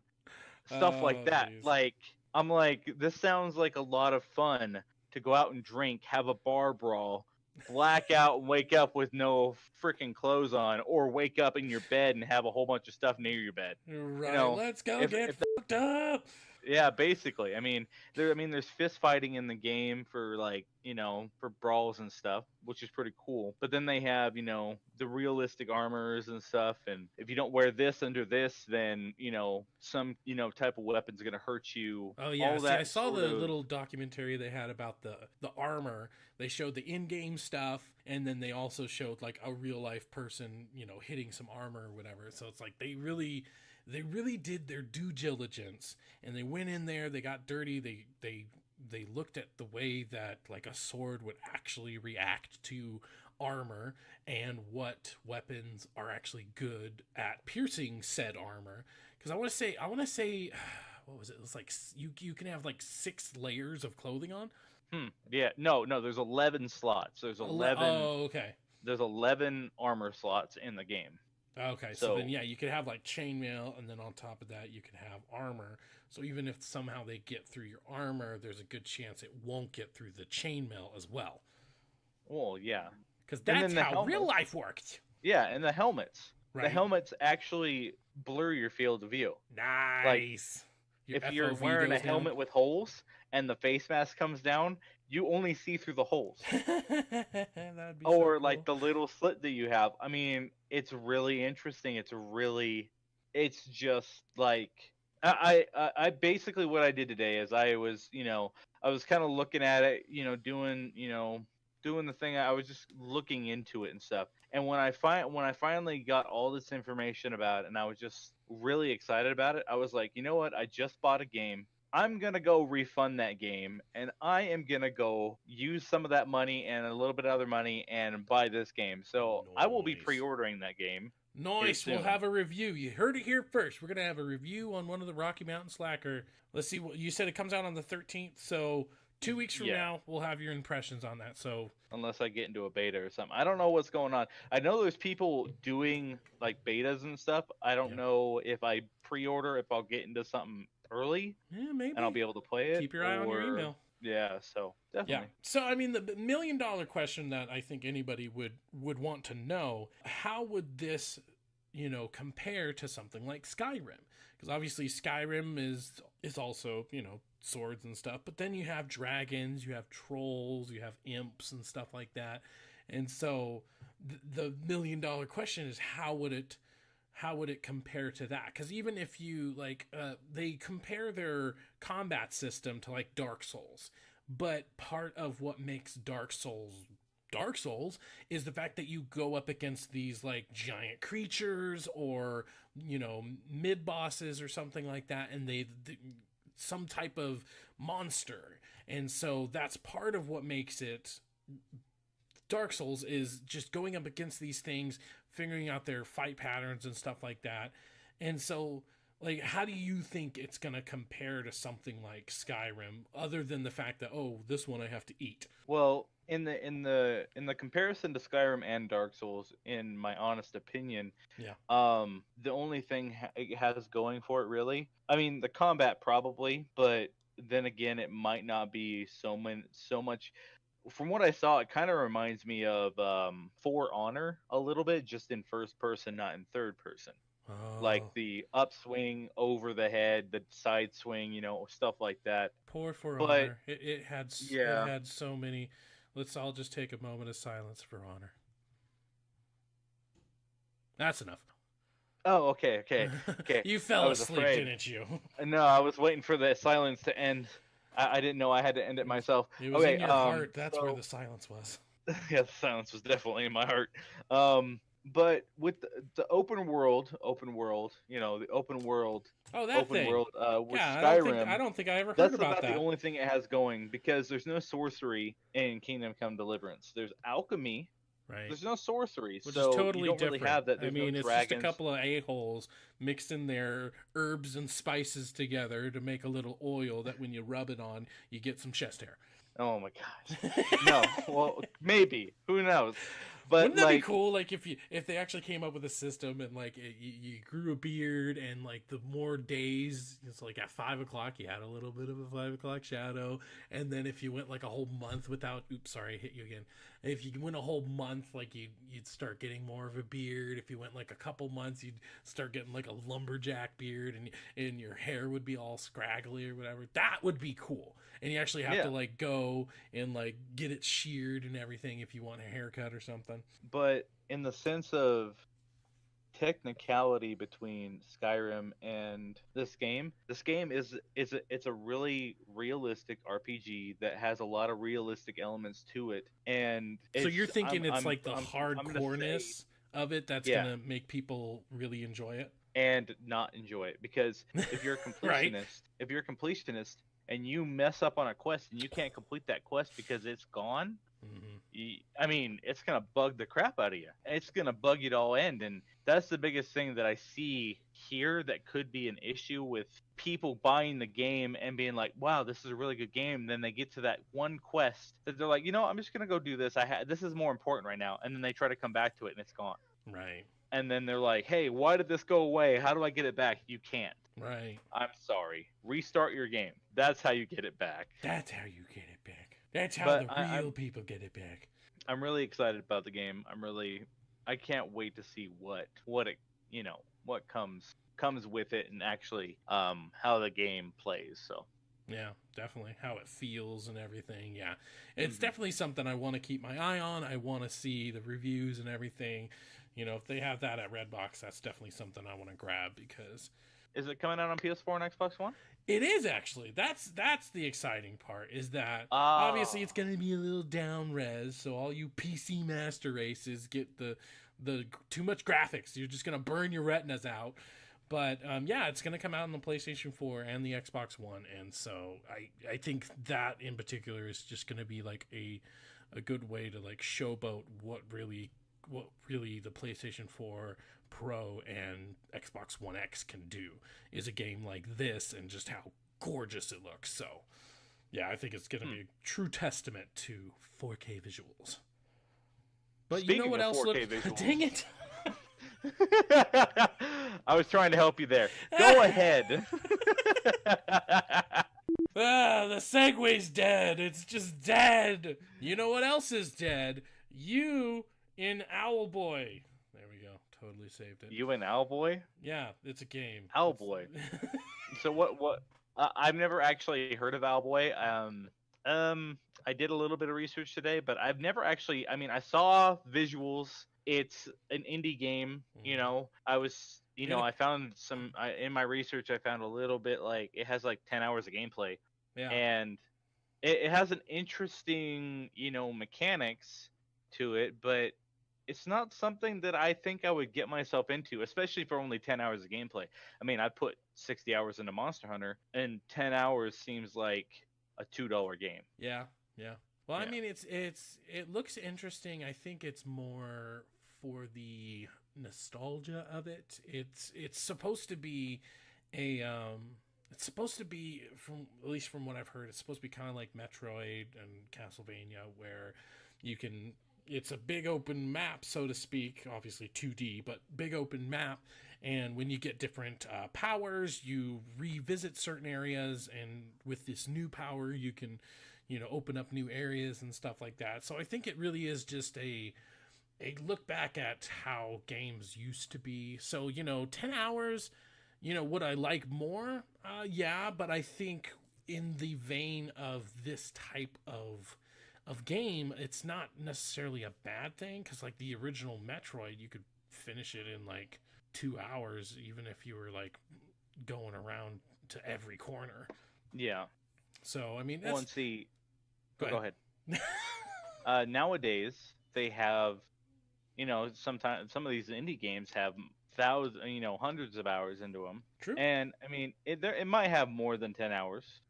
Stuff like that. Geez. Like, I'm like, this sounds like a lot of fun to go out and drink, have a bar brawl, black out and wake up with no freaking clothes on, or wake up in your bed and have a whole bunch of stuff near your bed. Right. Let's go get fucked up. Yeah, basically. There's fist fighting in the game for like, for brawls and stuff, which is pretty cool. But then they have, the realistic armors and stuff. And if you don't wear this under this, then, some, type of weapon's gonna hurt you. Oh yeah, All see, I that saw sort the of. little documentary they had about the armor. They showed the in-game stuff, and then they also showed like a real life person, hitting some armor or whatever. So it's like they really did their due diligence, and they went in there, they got dirty, they looked at the way that like a sword would actually react to armor and what weapons are actually good at piercing said armor. Because I want to say what was it? It was like you can have like 6 layers of clothing on. Yeah. No. There's 11 slots. There's 11. Oh, okay. There's 11 armor slots in the game. Okay, so then yeah, you could have like chainmail, and then on top of that, you can have armor. So even if somehow they get through your armor, there's a good chance it won't get through the chainmail as well. Well, yeah, because that's how real life works. Yeah, and the helmets. Right. The helmets actually blur your field of view. Nice. Like, if you're wearing a helmet with holes and the face mask comes down, you only see through the holes. That'd be or so cool. Like the little slit that you have. It's really interesting. It's just like I basically what I did today is I was kind of looking at it, doing the thing. I was just looking into it and stuff. And when I finally got all this information about it, and I was just really excited about it, I was like, you know what? I just bought a game. I'm going to go refund that game, and I am going to go use some of that money and a little bit of other money and buy this game. So I will be pre-ordering that game. Nice. We'll have a review. You heard it here first. We're going to have a review on one of the Rocky Mountain Slacker. Let's see what you said. It comes out on the 13th. So 2 weeks from now, we'll have your impressions on that. So unless I get into a beta or something, I don't know what's going on. I know there's people doing like betas and stuff. I don't know if I pre-order, if I'll get into something early, maybe, and I'll be able to play it. Keep your eye on your email. Yeah, so definitely. Yeah. So the $1 million question that I think anybody would want to know: how would this, compare to something like Skyrim? Because obviously Skyrim is also swords and stuff, but then you have dragons, you have trolls, you have imps and stuff like that, and so the $1 million question is how would it compare to that? Because even if you they compare their combat system to like Dark Souls, but part of what makes Dark Souls is the fact that you go up against these like giant creatures or mid bosses or something like that, and they some type of monster, and so that's part of what makes it Dark Souls, is just going up against these things, figuring out their fight patterns and stuff like that. And so, like, how do you think it's going to compare to something like Skyrim, other than the fact that, this one I have to eat? Well, in the comparison to Skyrim and Dark Souls, in my honest opinion, the only thing it has going for it, really, the combat probably, but then again, it might not be so much. From what I saw, it kind of reminds me of For Honor a little bit, just in first person, not in third person. Oh. Like the upswing over the head, the side swing, stuff like that. Poor For Honor. It had so many. Let's all just take a moment of silence for Honor. That's enough. Oh, okay. You fell asleep, didn't you? No, I was waiting for the silence to end. I didn't know I had to end it myself. It was in your heart. That's where the silence was. Yeah, the silence was definitely in my heart. But with the open world, the open world. Oh, that open thing. World, with Skyrim. I don't think I ever heard about that. That's about the only thing it has going, because there's no sorcery in Kingdom Come Deliverance. There's alchemy. Right. There's no sorcery, which so is totally you don't different. Really have that. There's no it's dragons. Just a couple of a-holes mixed in their herbs and spices together to make a little oil that when you rub it on, you get some chest hair. Oh my gosh. No, well, maybe. Who knows? But wouldn't that be cool? Like if they actually came up with a system and like you grew a beard and like the more days, it's like at 5 o'clock you had a little bit of a 5 o'clock shadow, and then if you went like a whole month without, oops, sorry, I hit you again. If you went a whole month, like you'd start getting more of a beard. If you went like a couple months, you'd start getting like a lumberjack beard, and your hair would be all scraggly or whatever. That would be cool. And you actually have to like go and like get it sheared and everything if you want a haircut or something. But in the sense of technicality between Skyrim and this game is it's a really realistic RPG that has a lot of realistic elements to it. And so you're thinking it's like the hardcoreness of it that's gonna make people really enjoy it and not enjoy it, because if you're a completionist, if you're a completionist and you mess up on a quest and you can't complete that quest because it's gone, I mean, it's gonna bug the crap out of you. It's gonna bug you to all end, and that's the biggest thing that I see here that could be an issue with people buying the game and being like, "Wow, this is a really good game." Then they get to that one quest that they're like, I'm just gonna go do this. This is more important right now, and then they try to come back to it and it's gone. Right. And then they're like, "Hey, why did this go away? How do I get it back?" You can't. Right. I'm sorry. Restart your game. That's how you get it back. That's how you get it back. That's how the real people get it back. I'm really excited about the game. I can't wait to see what comes with it, and actually how the game plays. So yeah, definitely how it feels and everything. Yeah, it's definitely something I want to keep my eye on. I want to see the reviews and everything. If they have that at Redbox, that's definitely something I want to grab, because is it coming out on PS4 and Xbox One? It is, actually. That's the exciting part, is that obviously it's going to be a little down res, so all you PC master races get the too much graphics. You're just going to burn your retinas out. But yeah, it's going to come out on the PlayStation 4 and the Xbox One, and so I think that in particular is just going to be like a good way to like showboat what really the PlayStation 4 Pro and Xbox One X can do, is a game like this and just how gorgeous it looks. So yeah, I think it's going to be a true testament to 4K visuals. But Speaking you know what else looks? Dang it. I was trying to help you there. Go ahead. The segway's dead. It's just dead. You know what else is dead? You in Owlboy. There we go. Totally saved it. You in Owlboy? Yeah, it's a game. Owlboy. So what? I've never actually heard of Owlboy. I did a little bit of research today, but I've never actually. I mean, I saw visuals. It's an indie game. I was. I found some in my research. I found a little bit like it has like 10 hours of gameplay. Yeah. And it has an interesting, mechanics to it, but it's not something that I think I would get myself into, especially for only 10 hours of gameplay. I mean, I put 60 hours into Monster Hunter, and 10 hours seems like a $2 game. Yeah, yeah. Well, yeah. I mean, it looks interesting. I think it's more for the nostalgia of it. It's supposed to be it's supposed to be, from at least from what I've heard, it's supposed to be kind of like Metroid and Castlevania, where you can. It's a big open map, so to speak. Obviously 2D, but big open map. And when you get different powers, you revisit certain areas, and with this new power, you can, open up new areas and stuff like that. So I think it really is just a look back at how games used to be. So 10 hours. Would I like more? Yeah, but I think in the vein of this type of game, it's not necessarily a bad thing, because like the original Metroid, you could finish it in like 2 hours, even if you were like going around to every corner. Yeah. So I mean, that's... Go ahead. Nowadays they have, sometimes some of these indie games have hundreds of hours into them. True. And I mean, it might have more than 10 hours,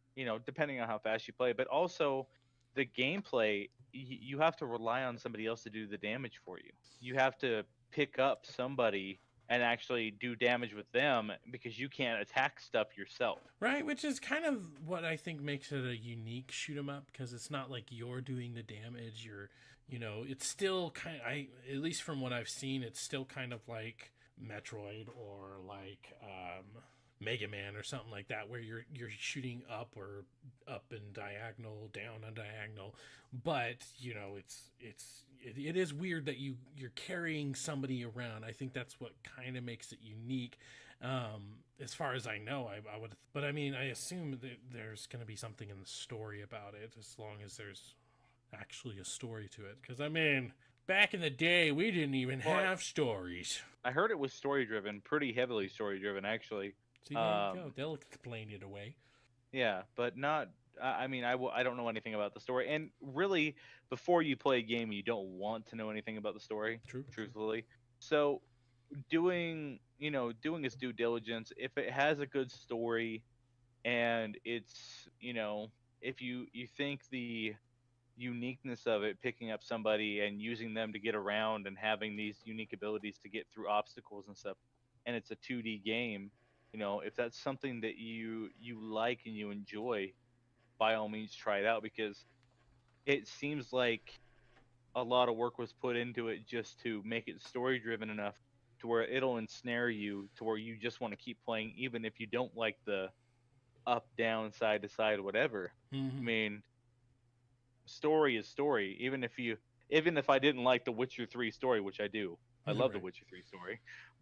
depending on how fast you play, but also the gameplay, you have to rely on somebody else to do the damage for you. You have to pick up somebody and actually do damage with them because you can't attack stuff yourself. Right, which is kind of what I think makes it a unique shoot 'em up, because it's not like you're doing the damage. It's still kind of, at least from what I've seen, it's still kind of like Metroid or like Mega Man or something like that, where you're shooting up or up and diagonal, down and diagonal. But it is weird that you're carrying somebody around. I think that's what kind of makes it unique. As far as I know, I would, but I mean, I assume that there's going to be something in the story about it, as long as there's actually a story to it. Because I mean, back in the day, we didn't even have stories. I heard it was story driven, pretty heavily story driven, actually. See, there you go. They'll explain it away. Yeah, but not. I mean, I don't know anything about the story, and really, before you play a game, you don't want to know anything about the story. True. Truthfully, so doing his due diligence. If it has a good story, and it's if you think the uniqueness of it, picking up somebody and using them to get around and having these unique abilities to get through obstacles and stuff, and it's a 2D game, if that's something that you like and you enjoy, by all means try it out, because it seems like a lot of work was put into it just to make it story driven enough to where it'll ensnare you to where you just want to keep playing, even if you don't like the up, down, side to side, whatever. Mm-hmm. I mean, story is story. Even if I didn't like the Witcher 3 story, which I do, I love the Witcher 3 story,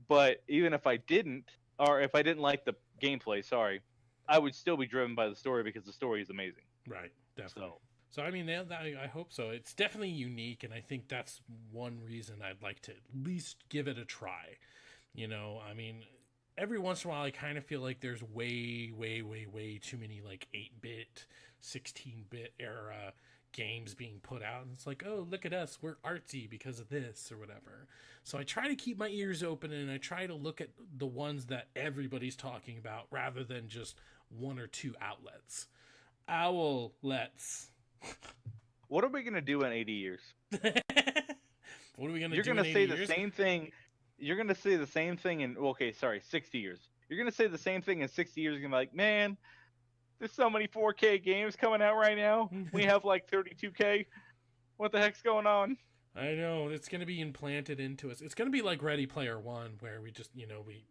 but even if I didn't, or if I didn't like the gameplay, sorry, I would still be driven by the story because the story is amazing. Right, definitely. So I mean, I hope so. It's definitely unique, and I think that's one reason I'd like to at least give it a try. I mean, every once in a while, I kind of feel like there's way, way, way, way too many like 8-bit, 16-bit era games being put out, and it's like, oh, look at us, we're artsy because of this or whatever. So I try to keep my ears open, and I try to look at the ones that everybody's talking about rather than just one or two outlets. What are we gonna do in 80 years? What are we gonna do? You're gonna say the same thing. You're gonna say the same thing in 60 years. You're gonna say the same thing in 60 years. You're gonna be like, man, there's so many 4K games coming out right now. We have like 32K. What the heck's going on? I know, it's going to be implanted into us. It's going to be like Ready Player One, where we just,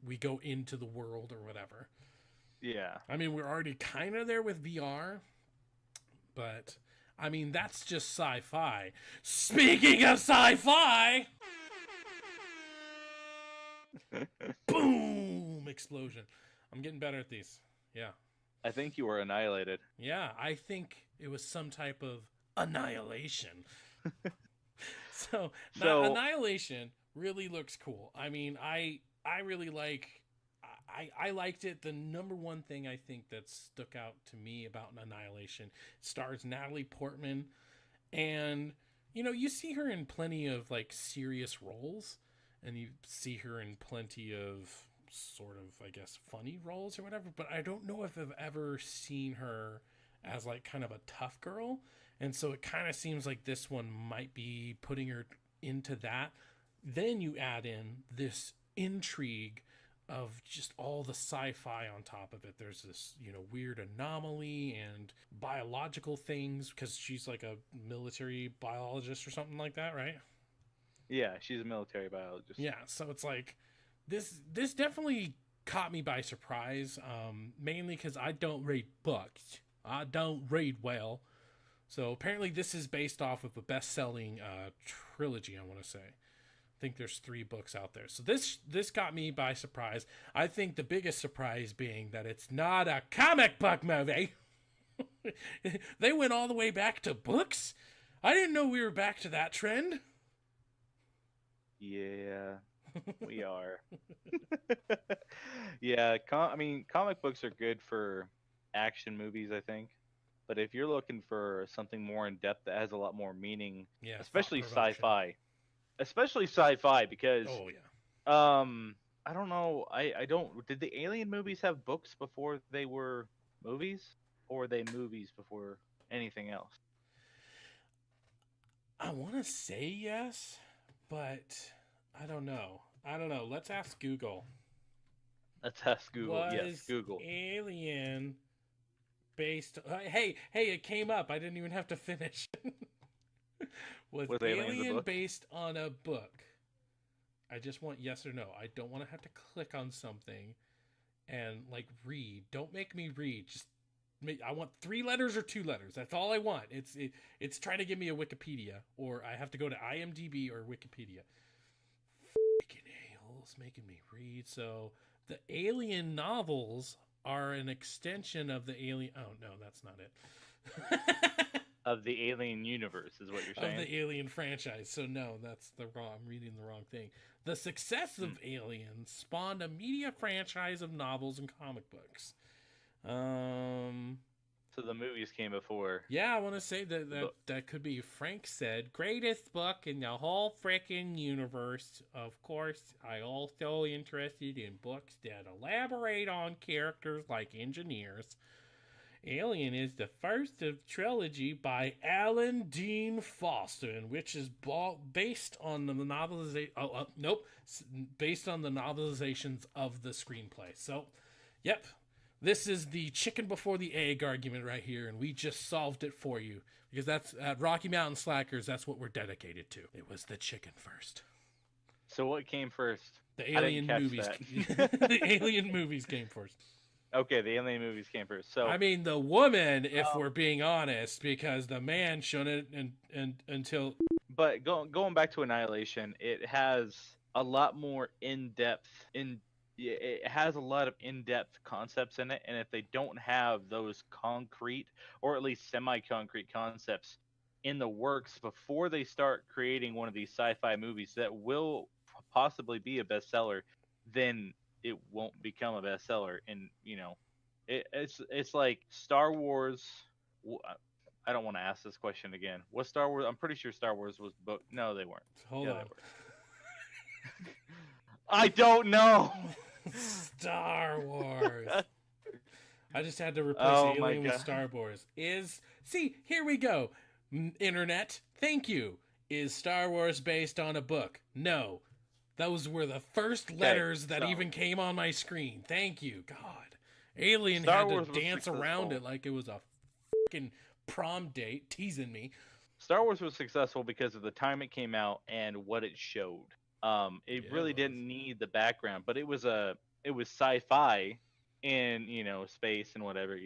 we go into the world or whatever. Yeah. I mean, we're already kind of there with VR, but I mean, that's just sci-fi. Speaking of sci-fi, boom, explosion. I'm getting better at these. Yeah. I think you were annihilated. Yeah, I think it was some type of annihilation. So Annihilation really looks cool. I mean, I really I liked it. The number one thing I think that stuck out to me about Annihilation stars Natalie Portman, and you see her in plenty of like serious roles, and you see her in plenty of sort of, I guess, funny roles or whatever, but I don't know if I've ever seen her as like kind of a tough girl. And so it kind of seems like this one might be putting her into that. Then you add in this intrigue of just all the sci-fi on top of it. There's this, weird anomaly and biological things, because she's like a military biologist or something like that, right? Yeah, she's a military biologist. Yeah, so it's like this definitely caught me by surprise, mainly because I don't read books. I don't read well. So apparently this is based off of a best-selling trilogy, I want to say. I think there's 3 books out there. So this got me by surprise. I think the biggest surprise being that it's not a comic book movie. They went all the way back to books? I didn't know we were back to that trend. Yeah, we are. Yeah, comic books are good for action movies, I think. But if you're looking for something more in depth that has a lot more meaning, especially sci-fi, because I don't know, I don't. Did the Alien movies have books before they were movies, or were they movies before anything else? I want to say yes, but I don't know. I don't know. Let's ask Google. Let's ask Google. Was yes, Google. Alien based? Hey, it came up. I didn't even have to finish. Was Alien based on a book? I just want yes or no. I don't want to have to click on something and like read. Don't make me read. Just I want 3 letters or 2 letters. That's all I want. It's trying to give me a Wikipedia, or I have to go to IMDb or Wikipedia. Freaking ales making me read. So the Alien novels are an extension of the Alien. Oh no, that's not it. Of the Alien universe is what you're saying. Of the Alien franchise. So no, that's the wrong. I'm reading the wrong thing. The success of Alien spawned a media franchise of novels and comic books. So the movies came before. Yeah, I want to say that could be. Frank said, greatest book in the whole frickin' universe. Of course, I also interested in books that elaborate on characters like engineers. Alien is the first of trilogy by Alan Dean Foster, which is based on the novelization. Based on the novelizations of the screenplay. So, yep. This is the chicken before the egg argument right here, and we just solved it for you. Because that's at Rocky Mountain Slackers, that's what we're dedicated to. It was the chicken first. So what came first? The Alien movies. The Alien movies came first. Okay, the Alien movies came first. So I mean, the woman, if we're being honest, because the man shouldn't until. But going back to Annihilation, it has a lot more in-depth it has a lot of in-depth concepts in it, and if they don't have those concrete or at least semi-concrete concepts in the works before they start creating one of these sci-fi movies that will possibly be a bestseller, then it won't become a bestseller. And it's like Star Wars. I don't want to ask this question again. Was Star Wars? I'm pretty sure Star Wars was book. No, they weren't. Hold on. I don't know. Star Wars. I just had to replace Alien with Star Wars. Here we go. Internet, thank you. Is Star Wars based on a book? No. Those were the first letters that even came on my screen. Thank you. God. Alien had to dance around it like it was a fucking prom date, teasing me. Star Wars was successful because of the time it came out and what it showed. It really didn't need the background, but it was sci-fi in space and whatever.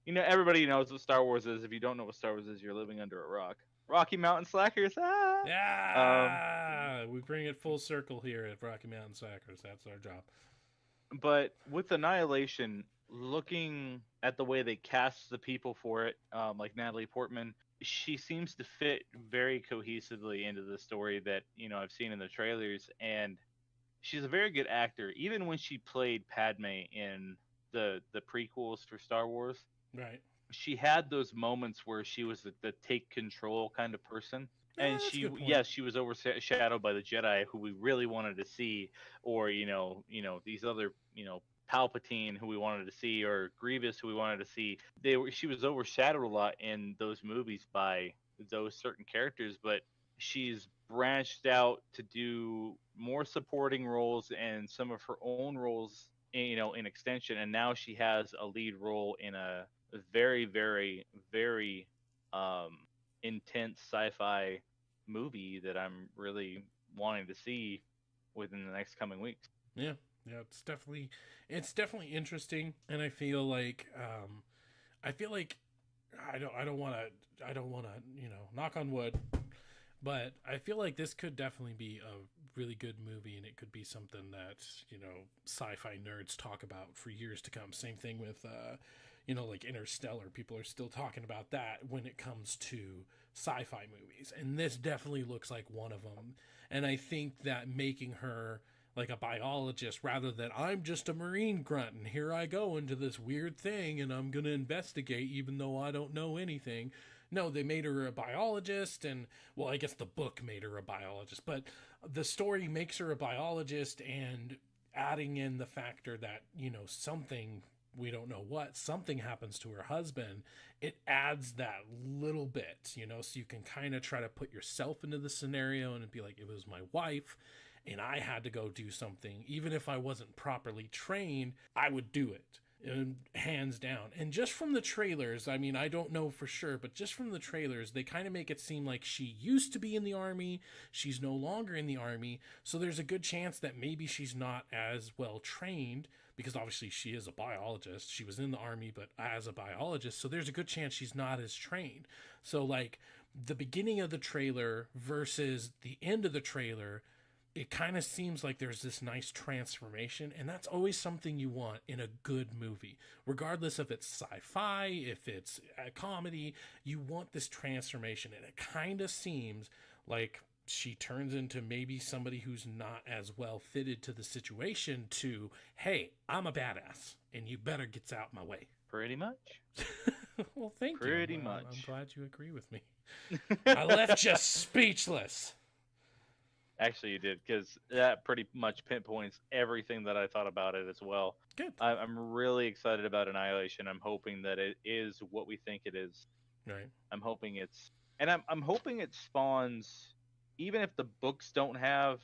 Everybody knows what Star Wars is. If you don't know what Star Wars is, you're living under a rock. Rocky Mountain Slackers. Yeah, we bring it full circle here at Rocky Mountain Slackers. That's our job. But with Annihilation, looking at the way they cast the people for it, like Natalie Portman, she seems to fit very cohesively into the story that I've seen in the trailers, and she's a very good actor. Even when she played Padme in the prequels for Star Wars, right? She had those moments where she was the take control kind of person. And she was overshadowed by the Jedi who we really wanted to see, or these other Palpatine who we wanted to see, or Grievous who we wanted to see. She was overshadowed a lot in those movies by those certain characters, but she's branched out to do more supporting roles and some of her own roles, in extension, and now she has a lead role in a very, very, very intense sci-fi movie that I'm really wanting to see within the next coming weeks. Yeah, it's definitely interesting, and I feel like I don't want to knock on wood, but I feel like this could definitely be a really good movie, and it could be something that sci-fi nerds talk about for years to come. Same thing with like Interstellar. People are still talking about that when it comes to sci-fi movies, and this definitely looks like one of them. And I think that making her like a biologist rather than I'm just a Marine grunt and here I go into this weird thing and I'm gonna investigate even though I don't know anything. No, they made her a biologist, and well, I guess the book made her a biologist, but the story makes her a biologist, and adding in the factor that something, we don't know what, something happens to her husband, it adds that little bit, so you can kind of try to put yourself into the scenario and be like, it was my wife, and I had to go do something, even if I wasn't properly trained, I would do it. And hands down. And just from the trailers, I mean, I don't know for sure, but just from the trailers, they kind of make it seem like she used to be in the Army. She's no longer in the Army. So there's a good chance that maybe she's not as well trained, because obviously she is a biologist. She was in the Army, but as a biologist. So there's a good chance she's not as trained. So like the beginning of the trailer versus the end of the trailer, it kind of seems like there's this nice transformation, and that's always something you want in a good movie. Regardless if it's sci-fi, if it's a comedy, you want this transformation, and it kind of seems like she turns into maybe somebody who's not as well fitted to the situation to, hey, I'm a badass, and you better get out my way. Pretty much. Well, thank you. Pretty much. I'm glad you agree with me. I left you speechless. Actually, you did, because that pretty much pinpoints everything that I thought about it as well. Good. I'm really excited about Annihilation. I'm hoping that it is what we think it is. Right. I'm hoping I'm hoping it spawns, even if the books don't have,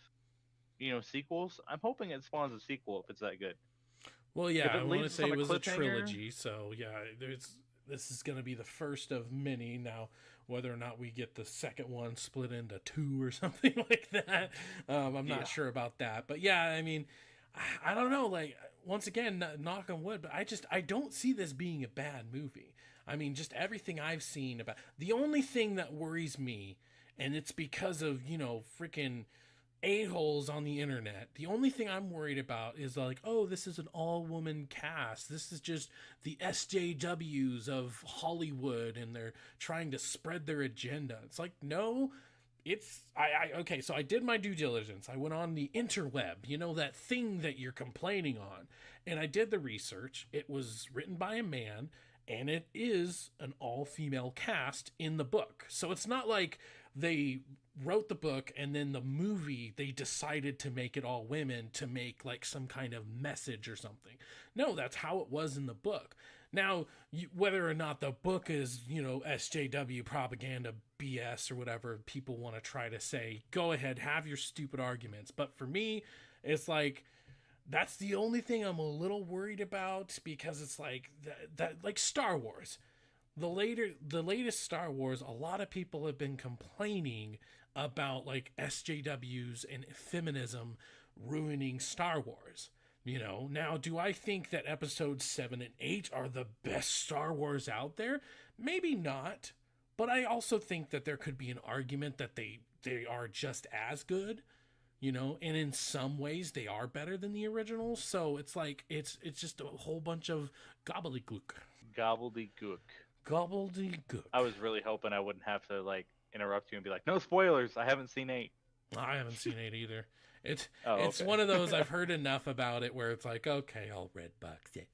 sequels. I'm hoping it spawns a sequel if it's that good. Well, yeah, I want to say it was a trilogy, so yeah, this is going to be the first of many. Now, whether or not we get the second one split into 2 or something like that, I'm not sure about that. But yeah, I mean, I don't know. Like, once again, knock on wood, but I don't see this being a bad movie. I mean, just everything I've seen about. The only thing that worries me, and it's because of freaking a-holes on the internet. The only thing I'm worried about is like, oh, this is an all-woman cast. This is just the SJWs of Hollywood, and they're trying to spread their agenda. It's like, no, okay, so I did my due diligence. I went on the interweb, that thing that you're complaining on, and I did the research. It was written by a man, and it is an all-female cast in the book. So it's not like they wrote the book and then the movie they decided to make it all women to make like some kind of message or something. No, that's how it was in the book. Now, whether or not the book is, SJW propaganda BS or whatever people want to try to say, go ahead, have your stupid arguments. But for me, it's like, that's the only thing I'm a little worried about, because it's like that like Star Wars. The latest Star Wars, a lot of people have been complaining about like SJWs and feminism ruining Star Wars. Now, do I think that episodes 7 and 8 are the best Star Wars out there? Maybe not, but I also think that there could be an argument that they are just as good, and in some ways they are better than the originals. So it's like it's just a whole bunch of gobbledygook. I was really hoping I wouldn't have to like interrupt you and be like, no spoilers, I haven't seen 8. I haven't seen 8 either. It's okay. One of those, I've heard enough about it where it's like, okay, I'll red box it.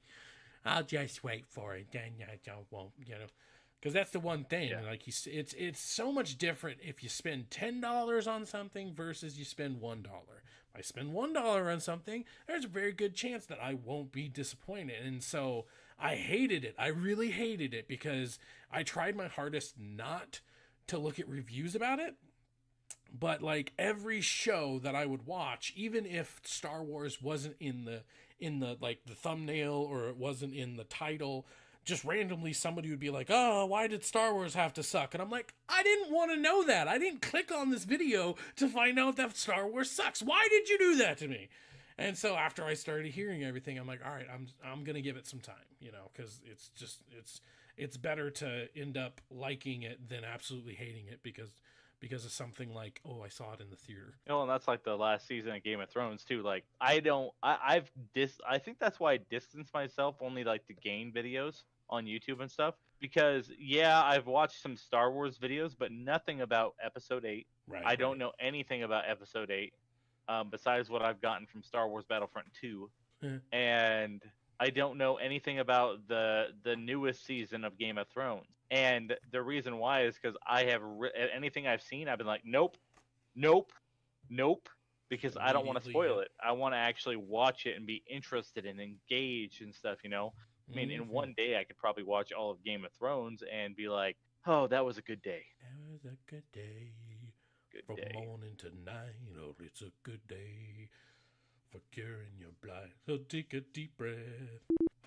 I'll just wait for it, then I won't, because that's the one thing. Yeah. Like it's so much different if you spend $10 on something versus you spend $1. If I spend $1 on something, there's a very good chance that I won't be disappointed. And so I hated it. I really hated it, because I tried my hardest not to look at reviews about it. But like every show that I would watch, even if Star Wars wasn't in the like the thumbnail, or it wasn't in the title, just randomly somebody would be like, oh, why did Star Wars have to suck? And I'm like, I didn't want to know that. I didn't click on this video to find out that Star Wars sucks. Why did you do that to me? And so after I started hearing everything, I'm like, all right, I'm going to give it some time, because it's better to end up liking it than absolutely hating it, because of something like, oh, I saw it in the theater. And that's like the last season of Game of Thrones too. Like I think that's why I distance myself only like to gain videos on YouTube and stuff, because I've watched some Star Wars videos, but nothing about Episode 8. Right. I don't know anything about Episode 8, besides what I've gotten from Star Wars Battlefront 2, and I don't know anything about the newest season of Game of Thrones. And the reason why is because I have anything I've seen, I've been like, nope, because I don't want to spoil it. I want to actually watch it and be interested and engaged and stuff, I mean, in one day, I could probably watch all of Game of Thrones and be like, oh, that was a good day. That was a good day. good From day. morning to night, oh, it's a good day for curing your blight. So take a deep breath.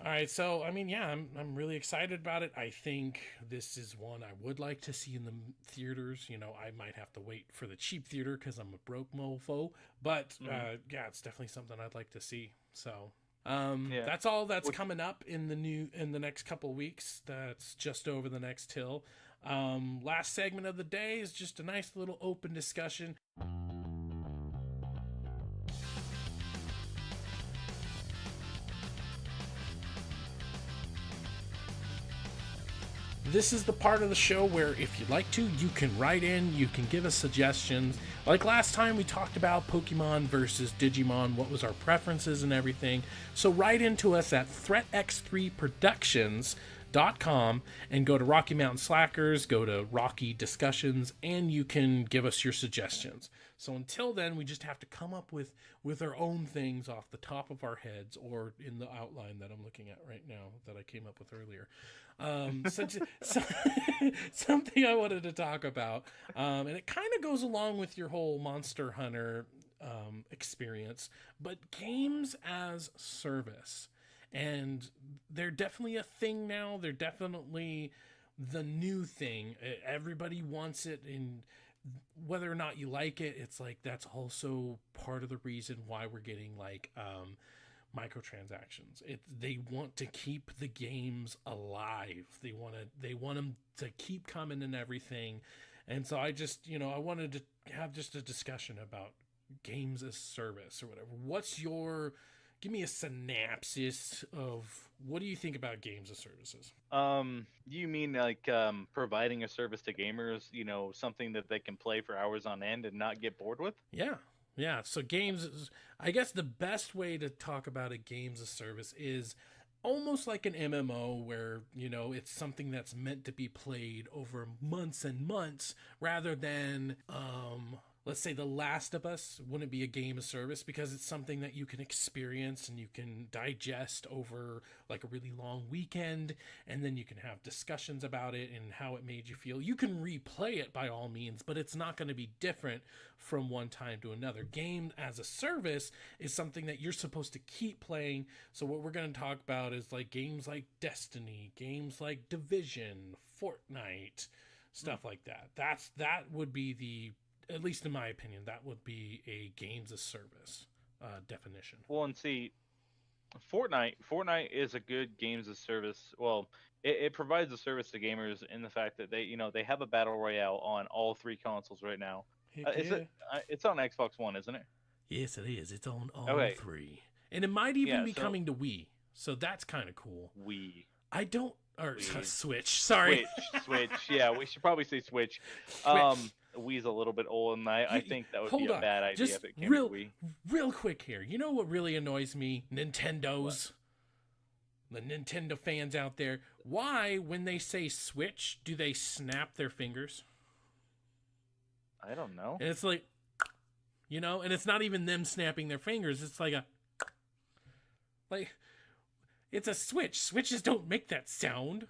All right, so I mean, yeah, I'm really excited about it. I think this is one I would like to see in the theaters. You know, I might have to wait for the cheap theater because I'm a broke mofo, but yeah, it's definitely something I'd like to see. So that's all that's coming up in the next couple weeks. That's just over the next hill. Last segment of the day is just a nice little open discussion. This is the part of the show where if you'd like to, you can write in, you can give us suggestions. Like last time we talked about Pokemon versus Digimon, what was our preferences and everything. So write into us at threatx3productions.com and go to Rocky Mountain Slackers, go to Rocky Discussions, and you can give us your suggestions. So until then, we just have to come up with our own things off the top of our heads or in the outline that I'm looking at right now that I came up with earlier. Something I wanted to talk about, and it kind of goes along with your whole Monster Hunter experience, but games as service. And they're definitely a thing now. They're definitely the new thing. Everybody wants it, and whether or not you like it, it's like that's also part of the reason why we're getting like microtransactions. They want to keep the games alive. They want them to keep coming and everything. And so I just, I wanted to have just a discussion about games as service or whatever. Give me a synopsis of what do you think about games as services? You mean like providing a service to gamers, something that they can play for hours on end and not get bored with? Yeah. So games, I guess the best way to talk about a games as service is almost like an MMO where, it's something that's meant to be played over months and months rather than, let's say The Last of Us wouldn't be a game of service because it's something that you can experience and you can digest over like a really long weekend, and then you can have discussions about it and how it made you feel. You can replay it by all means, but it's not going to be different from one time to another. Game as a service is something that you're supposed to keep playing. So what we're going to talk about is like games like Destiny, games like Division, Fortnite, stuff like that. That would be at least in my opinion, that would be a games as service definition. Well, and see, Fortnite is a good games as service. Well, it provides a service to gamers in the fact that they have a battle royale on all three consoles right now. It's on Xbox One, isn't it? Yes, it is. It's on all three, and it might even be coming to Wii. So that's kind of cool. Wii. Switch. Sorry. Switch. Yeah, we should probably say Switch. Wii's a little bit old, and I think that would be a bad idea if it came to Wii. Real quick here. You know what really annoys me? Nintendo's. The Nintendo fans out there. Why, when they say Switch, do they snap their fingers? I don't know. And it's like, and it's not even them snapping their fingers. It's like it's a Switch. Switches don't make that sound.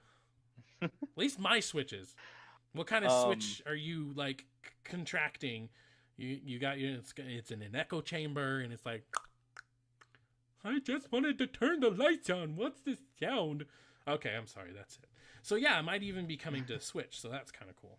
At least my Switches. What kind of switch are you like contracting? You got it's in an echo chamber, and it's like, I just wanted to turn the lights on. What's this sound? Okay, I'm sorry. That's it. So yeah, it might even be coming to Switch. So that's kind of cool.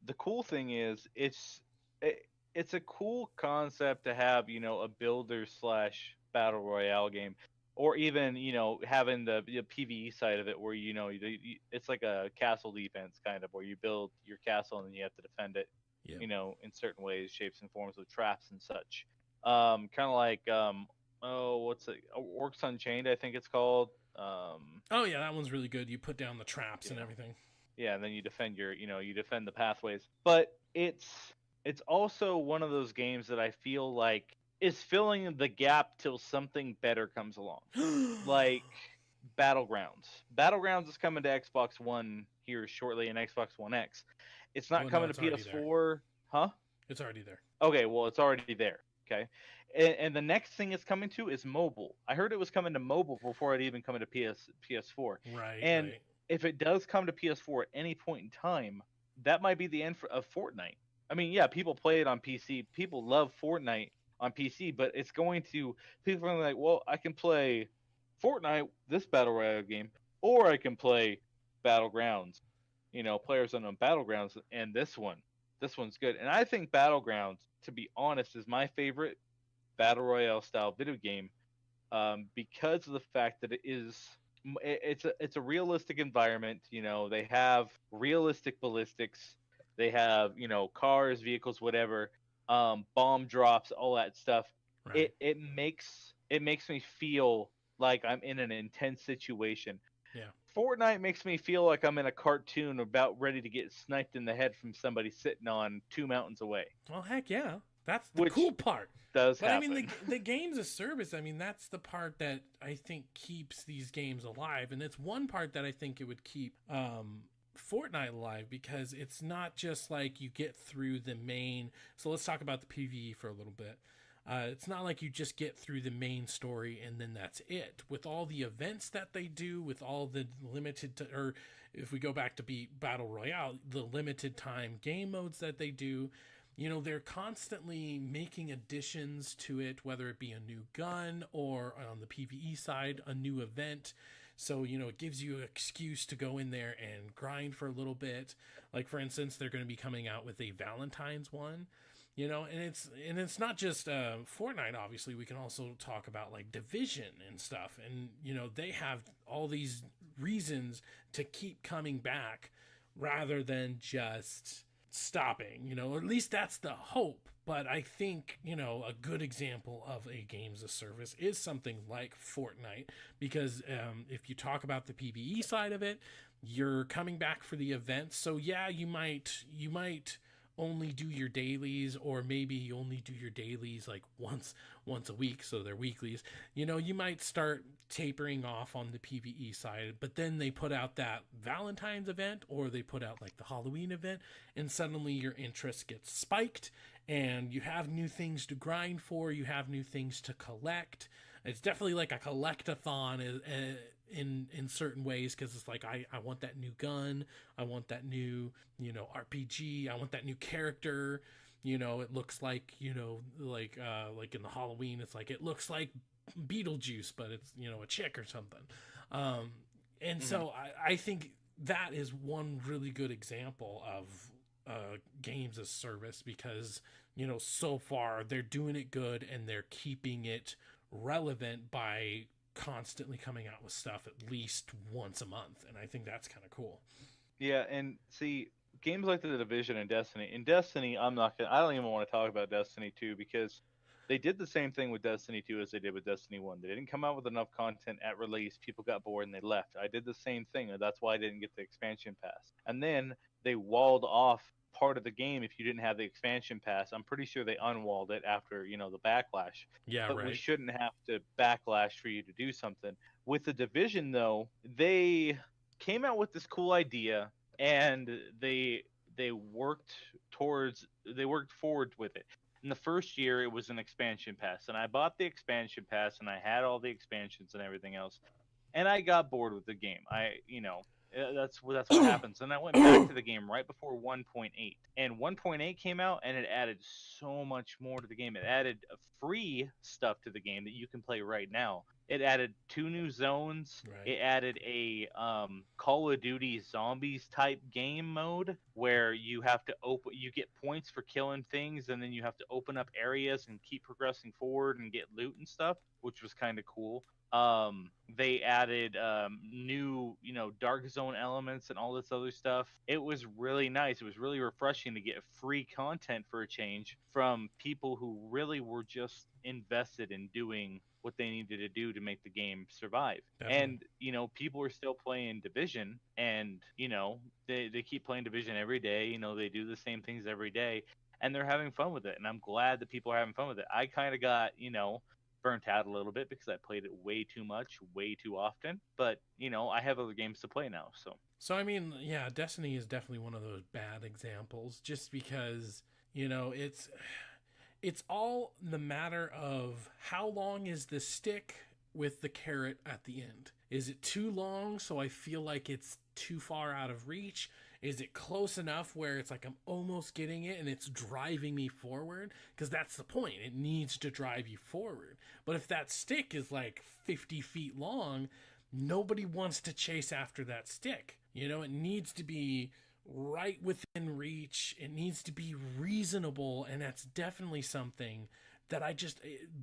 The cool thing is it's a cool concept to have, a builder / battle royale game. Or even, having the PvE side of it where, it's like a castle defense kind of, where you build your castle and then you have to defend it, in certain ways, shapes and forms with traps and such. Kind of like, what's it? Orcs Unchained, I think it's called. Oh, yeah, that one's really good. You put down the traps and everything. Yeah, and then you defend you defend the pathways. But it's also one of those games that I feel like is filling the gap till something better comes along. Like Battlegrounds. Battlegrounds is coming to Xbox One here shortly, and Xbox One X. It's not coming to PS4. Huh? It's already there. Okay, well, it's already there. Okay. And the next thing it's coming to is mobile. I heard it was coming to mobile before it even coming to PS4. Right. And right. if it does come to PS4 at any point in time, that might be the end of Fortnite. I mean, yeah, people play it on PC. People love Fortnite on PC, but it's going to people are like, well, I can play Fortnite, this battle royale game, or I can play Battlegrounds. Players unknown Battlegrounds, and this one's good. And I think Battlegrounds, to be honest, is my favorite battle royale style video game, because of the fact that it's a realistic environment. They have realistic ballistics, they have cars, vehicles, whatever, bomb drops, all that stuff. Right. It makes me feel like I'm in an intense situation. Yeah. Fortnite makes me feel like I'm in a cartoon about ready to get sniped in the head from somebody sitting on 2 mountains away. Well, heck yeah. That's the Which cool part. does But happen. I mean, the games of service, I mean, that's the part that I think keeps these games alive. And it's one part that I think it would keep Fortnite alive, because it's not just like you get through the main. So let's talk about the PvE for a little bit. It's not like you just get through the main story and then that's it. With all the events that they do, with all the or if we go back to Battle Royale, the limited time game modes that they do, they're constantly making additions to it, whether it be a new gun or on the PvE side, a new event. So, it gives you an excuse to go in there and grind for a little bit. Like, for instance, they're going to be coming out with a Valentine's one. And it's not just Fortnite. Obviously, we can also talk about like Division and stuff, and they have all these reasons to keep coming back rather than just stopping. Or at least that's the hope. But I think a good example of a games of service is something like Fortnite, because if you talk about the PvE side of it, you're coming back for the events. So yeah, you might only do your dailies, or maybe you only do your dailies like once a week, so they're weeklies. You might start tapering off on the PvE side, but then they put out that Valentine's event, or they put out like the Halloween event, and suddenly your interest gets spiked and you have new things to grind for, you have new things to collect. It's definitely like a collect-a-thon in certain ways, because it's like I want that new gun, I want that new RPG, I want that new character. It looks like like in the Halloween, it's like it looks like Beetlejuice, but it's a chick or something. And so I think that is one really good example of games as service, because so far they're doing it good and they're keeping it relevant by constantly coming out with stuff at least once a month, and I think that's kind of cool. Yeah, and see, games like the Division and Destiny. In Destiny, I don't even want to talk about Destiny 2, because they did the same thing with Destiny 2 as they did with Destiny 1. They didn't come out with enough content at release. People got bored and they left. I did the same thing, and that's why I didn't get the expansion pass. And then they walled off part of the game if you didn't have the expansion pass. I'm pretty sure they unwalled it after, the backlash. Yeah, but right. We shouldn't have to backlash for you to do something. With the Division, though, they came out with this cool idea, and they worked forward with it. In the first year, it was an expansion pass, and I bought the expansion pass, and I had all the expansions and everything else, and I got bored with the game. That's what happens. And I went back to the game right before 1.8, and 1.8 came out, and it added so much more to the game. It added free stuff to the game that you can play right now. It added 2 new zones. Right. It added a Call of Duty Zombies type game mode where you get points for killing things, and then you have to open up areas and keep progressing forward and get loot and stuff, which was kind of cool. They added new, dark zone elements and all this other stuff. It was really nice. It was really refreshing to get free content for a change from people who really were just invested in doing what they needed to do to make the game survive. Definitely. And people are still playing Division, and they keep playing Division every day. They do the same things every day, and they're having fun with it, and I'm glad that people are having fun with it. I kind of got burnt out a little bit because I played it way too much, way too often. But I have other games to play now. So I mean, yeah, Destiny is definitely one of those bad examples, just because it's all the matter of how long is the stick with the carrot at the end. Is it too long, so I feel like it's too far out of reach? Is it close enough where it's like I'm almost getting it and it's driving me forward? Because that's the point. It needs to drive you forward. But if that stick is like 50 feet long, nobody wants to chase after that stick. You know, it needs to be right within reach. It needs to be reasonable, and that's definitely something that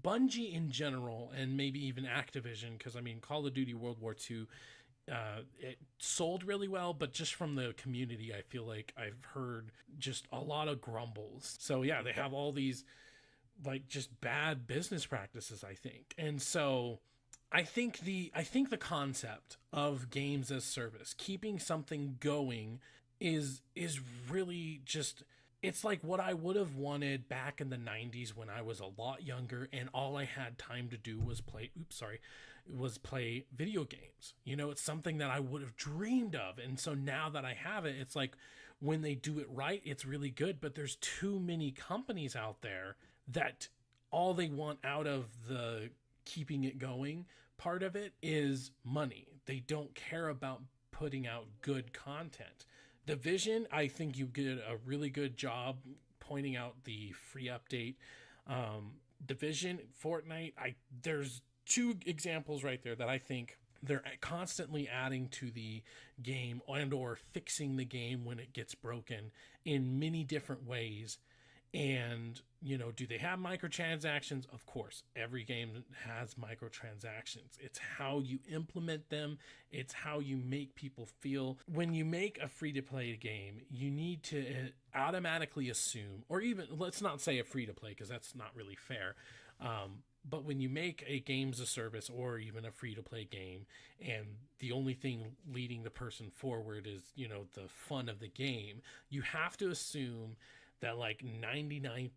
Bungie in general, and maybe even Activision, because I mean, Call of Duty World War II, it sold really well, but just from the community, I feel like I've heard just a lot of grumbles. So yeah, they have all these like just bad business practices, I think. And so I think the concept of games as service, keeping something going, is really just, it's like what I would have wanted back in the 90s when I was a lot younger and all I had time to do was play video games. You know, it's something that I would have dreamed of. And so now that I have it, it's like when they do it right, it's really good. But there's too many companies out there that all they want out of the keeping it going part of it is money. They don't care about putting out good content. Division, I think you did a really good job pointing out the free update. Division, Fortnite, there's two examples right there that I think they're constantly adding to the game and or fixing the game when it gets broken in many different ways. And, you know, do they have microtransactions? Of course, every game has microtransactions. It's how you implement them. It's how you make people feel. When you make a free-to-play game, you need to automatically assume, or even, let's not say a free-to-play because that's not really fair. But when you make a games as service or even a free-to-play game, and the only thing leading the person forward is, you know, the fun of the game, you have to assume that like 99%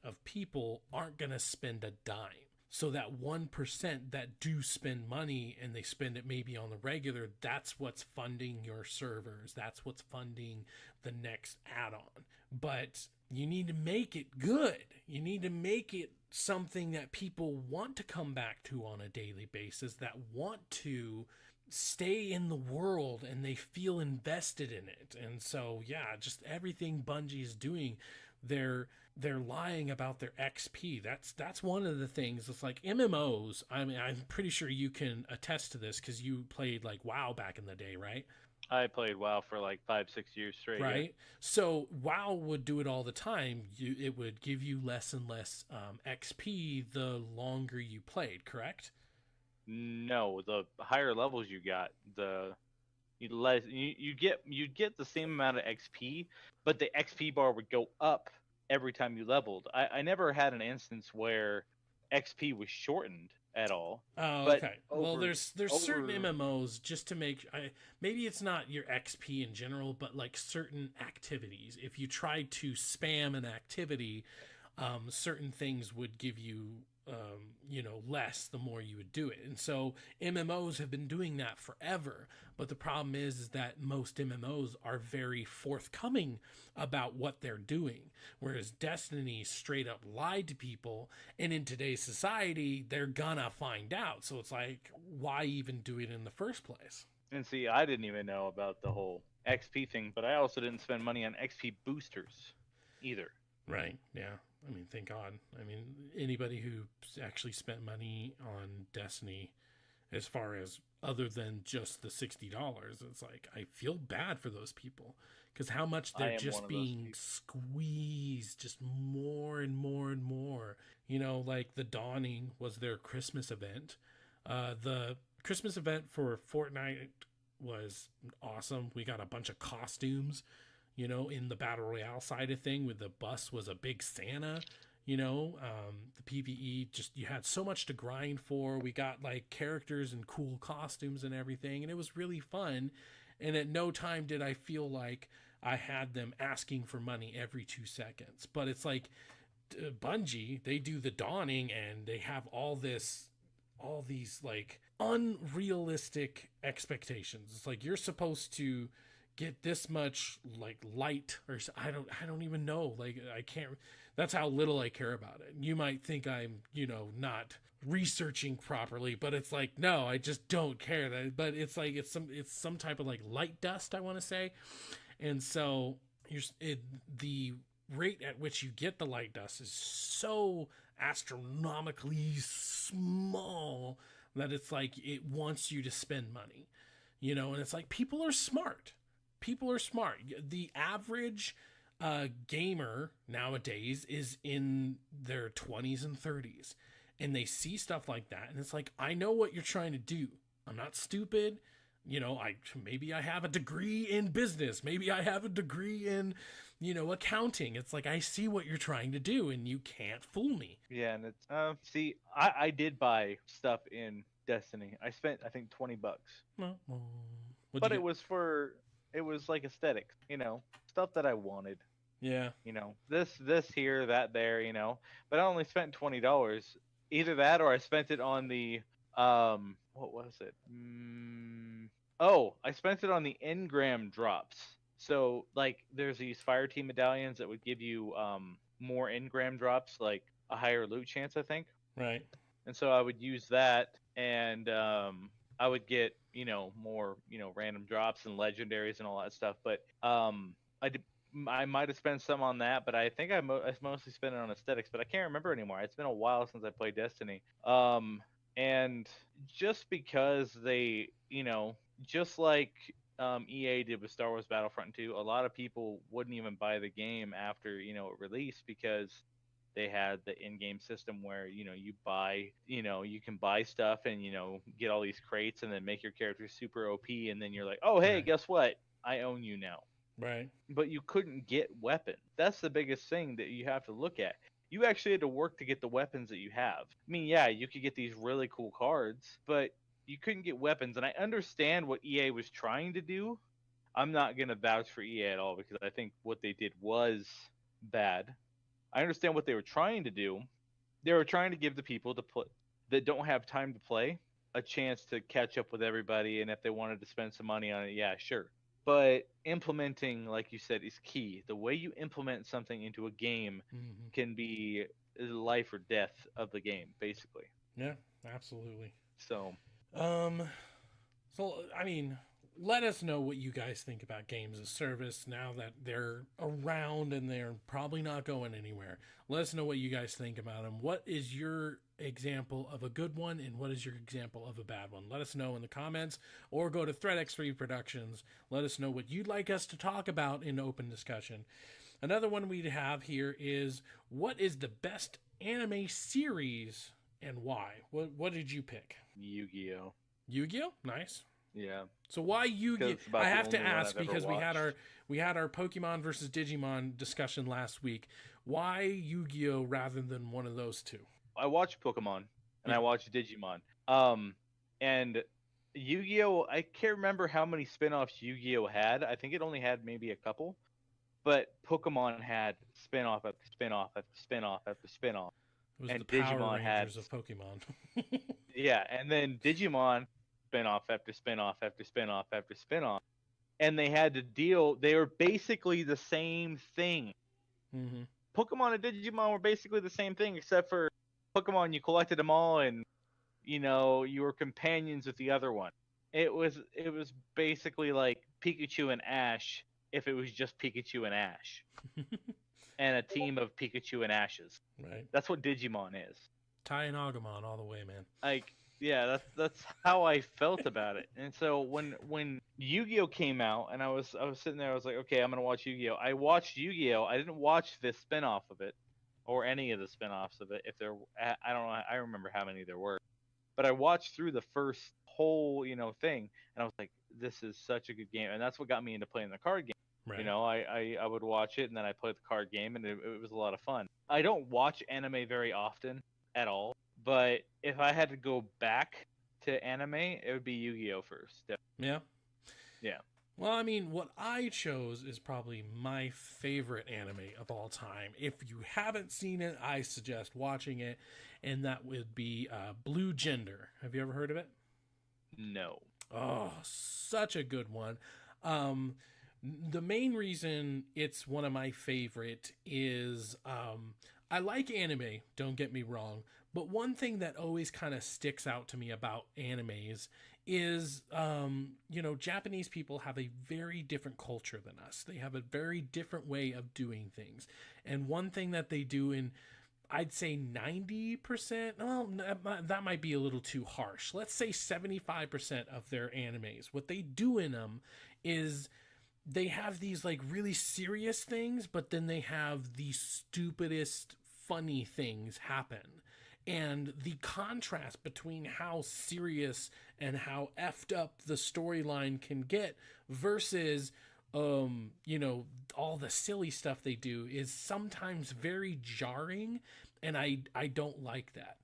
of people aren't going to spend a dime. So that 1% that do spend money and they spend it maybe on the regular, that's what's funding your servers. That's what's funding the next add-on. But you need to make it good. You need to make it something that people want to come back to on a daily basis, that want to stay in the world and they feel invested in it. And so yeah, just everything Bungie is doing, they're lying about their XP. That's one of the things. It's like MMOs, I mean, I'm pretty sure you can attest to this because you played like WoW back in the day, right? I played WoW for like 5-6 years straight. Right. Yeah. So WoW would do it all the time. It would give you less and less XP the longer you played, correct? No, the higher levels you got, you'd get the same amount of XP, but the XP bar would go up every time you leveled. I never had an instance where XP was shortened at all. Oh, but okay. Well, there's certain MMOs just to make maybe it's not your XP in general, but like certain activities. If you tried to spam an activity, certain things would give you less the more you would do it. And so MMOs have been doing that forever. But the problem is that most MMOs are very forthcoming about what they're doing. Whereas Destiny straight up lied to people. And in today's society, they're gonna find out. So it's like, why even do it in the first place? And see, I didn't even know about the whole XP thing, but I also didn't spend money on XP boosters either. Right, yeah. I mean, thank God. I mean, anybody who actually spent money on Destiny, as far as other than just the $60, it's like, I feel bad for those people because how much they're just being squeezed just more and more and more. You know, like the Dawning was their Christmas event. The Christmas event for Fortnite was awesome. We got a bunch of costumes. You know, in the Battle Royale side of thing, with the bus was a big Santa, the PvE, just you had so much to grind for. We got like characters and cool costumes and everything, and it was really fun. And at no time did I feel like I had them asking for money every 2 seconds. But it's like Bungie, they do the Dawning and they have all these like unrealistic expectations. It's like you're supposed to get this much like light, or I don't even know, like I can't, that's how little I care about it. You might think I'm not researching properly, but it's like, no, I just don't care. But it's like it's some type of like light dust, I want to say. And so the rate at which you get the light dust is so astronomically small that it's like it wants you to spend money, and it's like people are smart. The average gamer nowadays is in their 20s and 30s, and they see stuff like that, and it's like, I know what you're trying to do. I'm not stupid. Maybe I have a degree in business. Maybe I have a degree in, accounting. It's like, I see what you're trying to do, and you can't fool me. Yeah, and it's see, I did buy stuff in Destiny. I spent, I think, $20. But it was like aesthetics, stuff that I wanted. Yeah. This here, that there, But I only spent $20. Either that, or I spent it on the what was it? I spent it on the engram drops. So like, there's these fire team medallions that would give you more engram drops, like a higher loot chance, I think. Right. And so I would use that, and I would get more random drops and legendaries and all that stuff. But I might have spent some on that, but I think I mostly spent it on aesthetics. But I can't remember anymore. It's been a while since I played Destiny. And just because they, just like EA did with Star Wars Battlefront 2, a lot of people wouldn't even buy the game after it released, because they had the in-game system where you buy, you can buy stuff and get all these crates and then make your character super OP, and then you're like, oh hey, guess what? I own you now. Right. But you couldn't get weapons. That's the biggest thing that you have to look at. You actually had to work to get the weapons that you have. I mean, yeah, you could get these really cool cards, but you couldn't get weapons. And I understand what EA was trying to do. I'm not going to vouch for EA at all, because I think what they did was bad. I understand what they were trying to do. They were trying to give the people that don't have time to play a chance to catch up with everybody, and if they wanted to spend some money on it, yeah, sure. But implementing, like you said, is key. The way you implement something into a game can be life or death of the game, basically. Yeah, absolutely. So I mean, let us know what you guys think about games as service now that they're around and they're probably not going anywhere. Let us know what you guys think about them. What is your example of a good one, and what is your example of a bad one? Let us know in the comments, or go to ThreadX3 Productions. Let us know what you'd like us to talk about in open discussion. Another one we have here is, what is the best anime series and why? What did you pick? Yu-Gi-Oh. Yu-Gi-Oh? Nice. Yeah. So why Yu-Gi-Oh? I have to ask, because we had our Pokemon versus Digimon discussion last week. Why Yu-Gi-Oh rather than one of those two? I watched Pokemon and I watched Digimon. And Yu-Gi-Oh, I can't remember how many spin-offs Yu-Gi-Oh had. I think it only had maybe a couple. But Pokemon had spin-off after spin-off after spin-off after spin-off. It was and the Power Rangers of Pokemon. Yeah, and then Digimon spin-off after spin-off after spin-off after spin-off. And they had to deal, they were basically the same thing. Mm-hmm. Pokemon and Digimon were basically the same thing, except for Pokemon, you collected them all, and you were companions with the other one. It was basically like Pikachu and Ash if it was just Pikachu and Ash. And a team of Pikachu and Ashes. Right. That's what Digimon is. Ty and Agumon all the way, man. Like, yeah, that's how I felt about it. And so when Yu-Gi-Oh came out, and I was sitting there, I was like, okay, I'm gonna watch Yu-Gi-Oh. I watched Yu-Gi-Oh. I didn't watch the spin-off of it, or any of the spin-offs of it. If there, I don't know, I remember how many there were, but I watched through the first whole thing, and I was like, this is such a good game, and that's what got me into playing the card game. Right. I would watch it, and then I played the card game, and it was a lot of fun. I don't watch anime very often at all, but if I had to go back to anime, it would be Yu-Gi-Oh first. Yeah. Yeah. Well, I mean, what I chose is probably my favorite anime of all time. If you haven't seen it, I suggest watching it, and that would be Blue Gender. Have you ever heard of it? No. Oh, such a good one. The main reason it's one of my favorite is I like anime, don't get me wrong, but one thing that always kind of sticks out to me about animes is, Japanese people have a very different culture than us. They have a very different way of doing things. And one thing that they do in, I'd say 90%, well, that might be a little too harsh. Let's say 75% of their animes, what they do in them is they have these like really serious things, but then they have the stupidest funny things happen. And the contrast between how serious and how effed up the storyline can get versus all the silly stuff they do is sometimes very jarring, and I don't like that.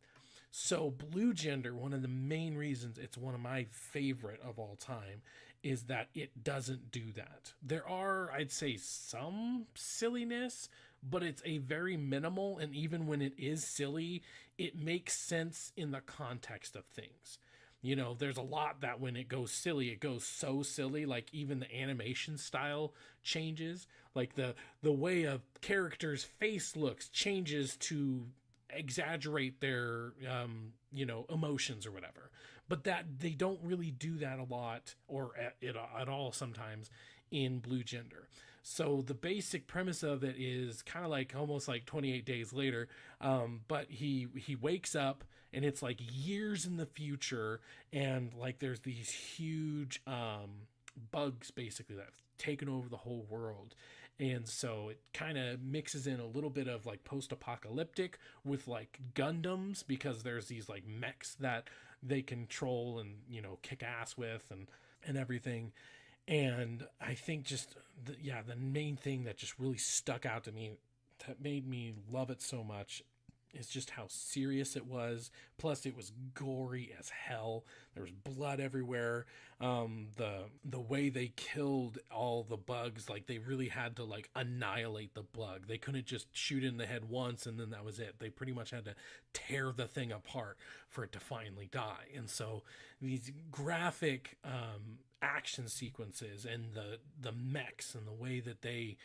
So Blue Gender, one of the main reasons it's one of my favorite of all time is that it doesn't do that. There are, I'd say, some silliness, but it's a very minimal, and even when it is silly, it makes sense in the context of things. There's a lot that when it goes silly, it goes so silly, like even the animation style changes. Like the way a character's face looks changes to exaggerate their emotions or whatever. But that they don't really do that a lot or at all sometimes in Blue Gender. So the basic premise of it is kind of like almost like 28 Days Later, but he wakes up and it's like years in the future, and like there's these huge bugs basically that have taken over the whole world. And so it kind of mixes in a little bit of like post-apocalyptic with like Gundams, because there's these like mechs that they control and kick ass with and everything. And I think just the main thing that just really stuck out to me that made me love it so much is just how serious it was. Plus it was gory as hell. There was blood everywhere. The way they killed all the bugs, like they really had to like annihilate the bug. They couldn't just shoot in the head once and then that was it. They pretty much had to tear the thing apart for it to finally die. And so these graphic action sequences and the mechs and the way that they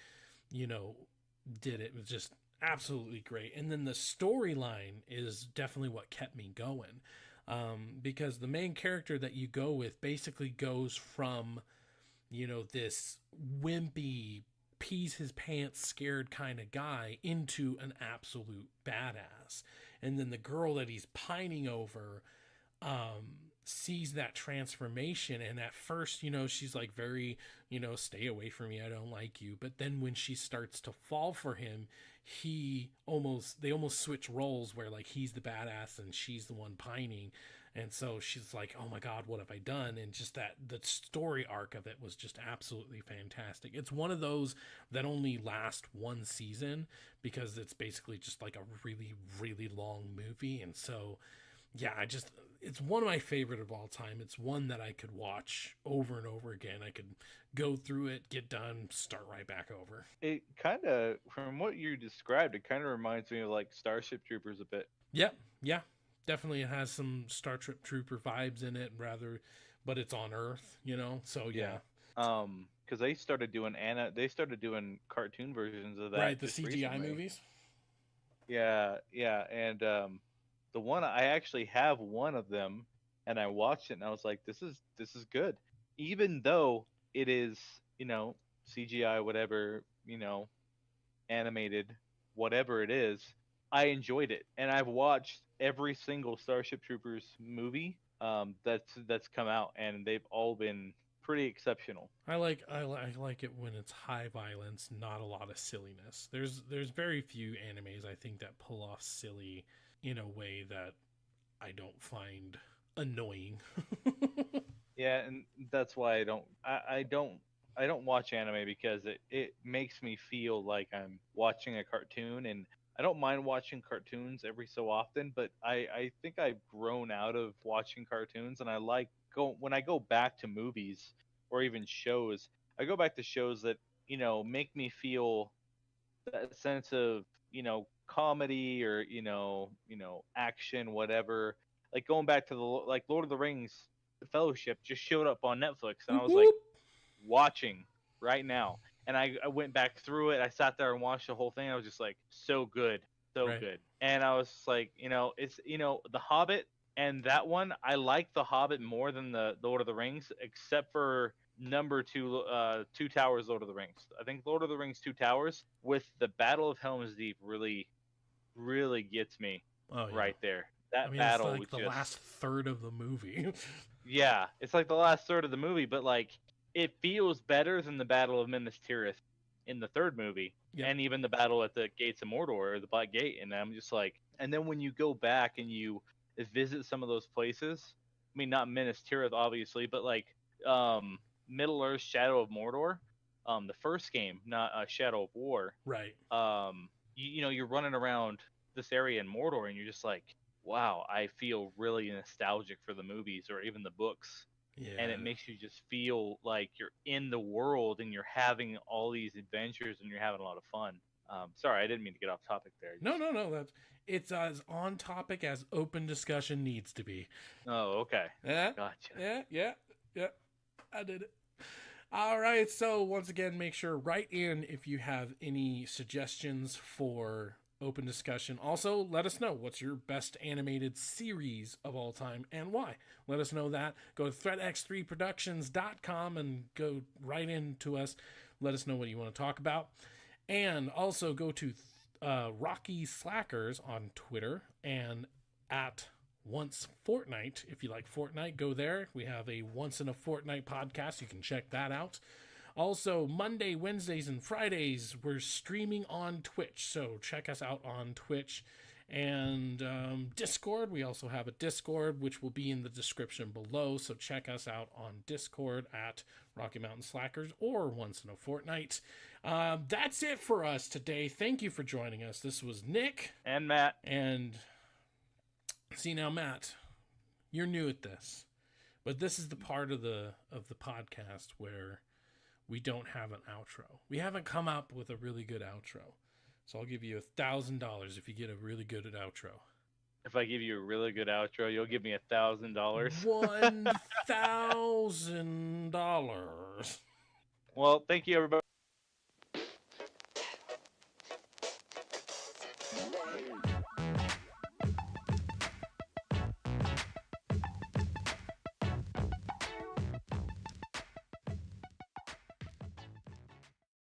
did it was just absolutely great. And then the storyline is definitely what kept me going, because the main character that you go with basically goes from this wimpy pees his pants scared kind of guy into an absolute badass. And then the girl that he's pining over sees that transformation, and at first she's like very stay away from me, I don't like you. But then when she starts to fall for him, they almost switch roles where like he's the badass and she's the one pining. And so she's like, oh my god, what have I done? And just that the story arc of it was just absolutely fantastic. It's one of those that only last one season because it's basically just like a really really long movie. And so yeah, it's one of my favorite of all time. It's one that I could watch over and over again. I could go through it, get done, start right back over. It kind of, from what you described, it kind of reminds me of like Starship Troopers a bit. Yep, yeah. Definitely it has some Starship Trooper vibes in it, but it's on Earth, So yeah. Because they started doing cartoon versions of that. Right, the CGI recently. Movies. Yeah, and the one I actually have one of them, and I watched it and I was like, this is good, even though it is CGI, whatever, animated, whatever it is. I enjoyed it, and I've watched every single Starship Troopers movie that's come out, and they've all been pretty exceptional. I like it when it's high violence, not a lot of silliness. There's very few animes I think that pull off silly in a way that I don't find annoying. Yeah, and that's why I don't watch anime, because it makes me feel like I'm watching a cartoon, and I don't mind watching cartoons every so often, but I think I've grown out of watching cartoons, and I like when I go back to movies or even shows, I go back to shows that, make me feel that sense of, comedy or, action, whatever. Like going back to like Lord of the Rings, The Fellowship just showed up on Netflix, and I was like watching right now. And I went back through it. I sat there and watched the whole thing. I was just like, so good. So Right. good. And I was just like, it's The Hobbit and that one. I like The Hobbit more than the Lord of the Rings, except for number two, Two Towers, Lord of the Rings. I think Lord of the Rings, Two Towers, with the Battle of Helm's Deep, really, really gets me Oh yeah. right there. I That mean, it's battle like was the just, last third of the movie. yeah, it's like the last third of the movie, but like it feels better than the Battle of Minas Tirith in the third movie, Yep. and even the battle at the Gates of Mordor or the Black Gate. And I'm just like, and then when you go back and you visit some of those places, I mean, not Minas Tirith obviously, but like Middle Earth, Shadow of Mordor, the first game, not Shadow of War. Right. You're running around this area in Mordor, and you're just like, wow, I feel really nostalgic for the movies or even the books. Yeah. And it makes you just feel like you're in the world and you're having all these adventures and you're having a lot of fun. Sorry, I didn't mean to get off topic there. No. It's as on topic as open discussion needs to be. Oh, okay. Yeah. Gotcha. Yeah. I did it. All right. So once again, make sure write in if you have any suggestions for open discussion. Also, let us know what's your best animated series of all time and why. Let us know that. Go to threatx3productions.com and go right into us. Let us know what you want to talk about. And also go to Rocky Slackers on Twitter and at Once Fortnite. If you like Fortnite, go there. We have a Once in a Fortnite podcast. You can check that out. Also, Monday, Wednesdays, and Fridays, we're streaming on Twitch. So check us out on Twitch and Discord. We also have a Discord, which will be in the description below. So check us out on Discord at Rocky Mountain Slackers or Once in a Fortnite. That's it for us today. Thank you for joining us. This was Nick. And Matt. And see now, Matt, you're new at this. But this is the part of the podcast where we don't have an outro. We haven't come up with a really good outro. So I'll give you $1,000 if you get a really good outro. If I give you a really good outro, you'll give me $1,000. $1,000. Well, thank you, everybody.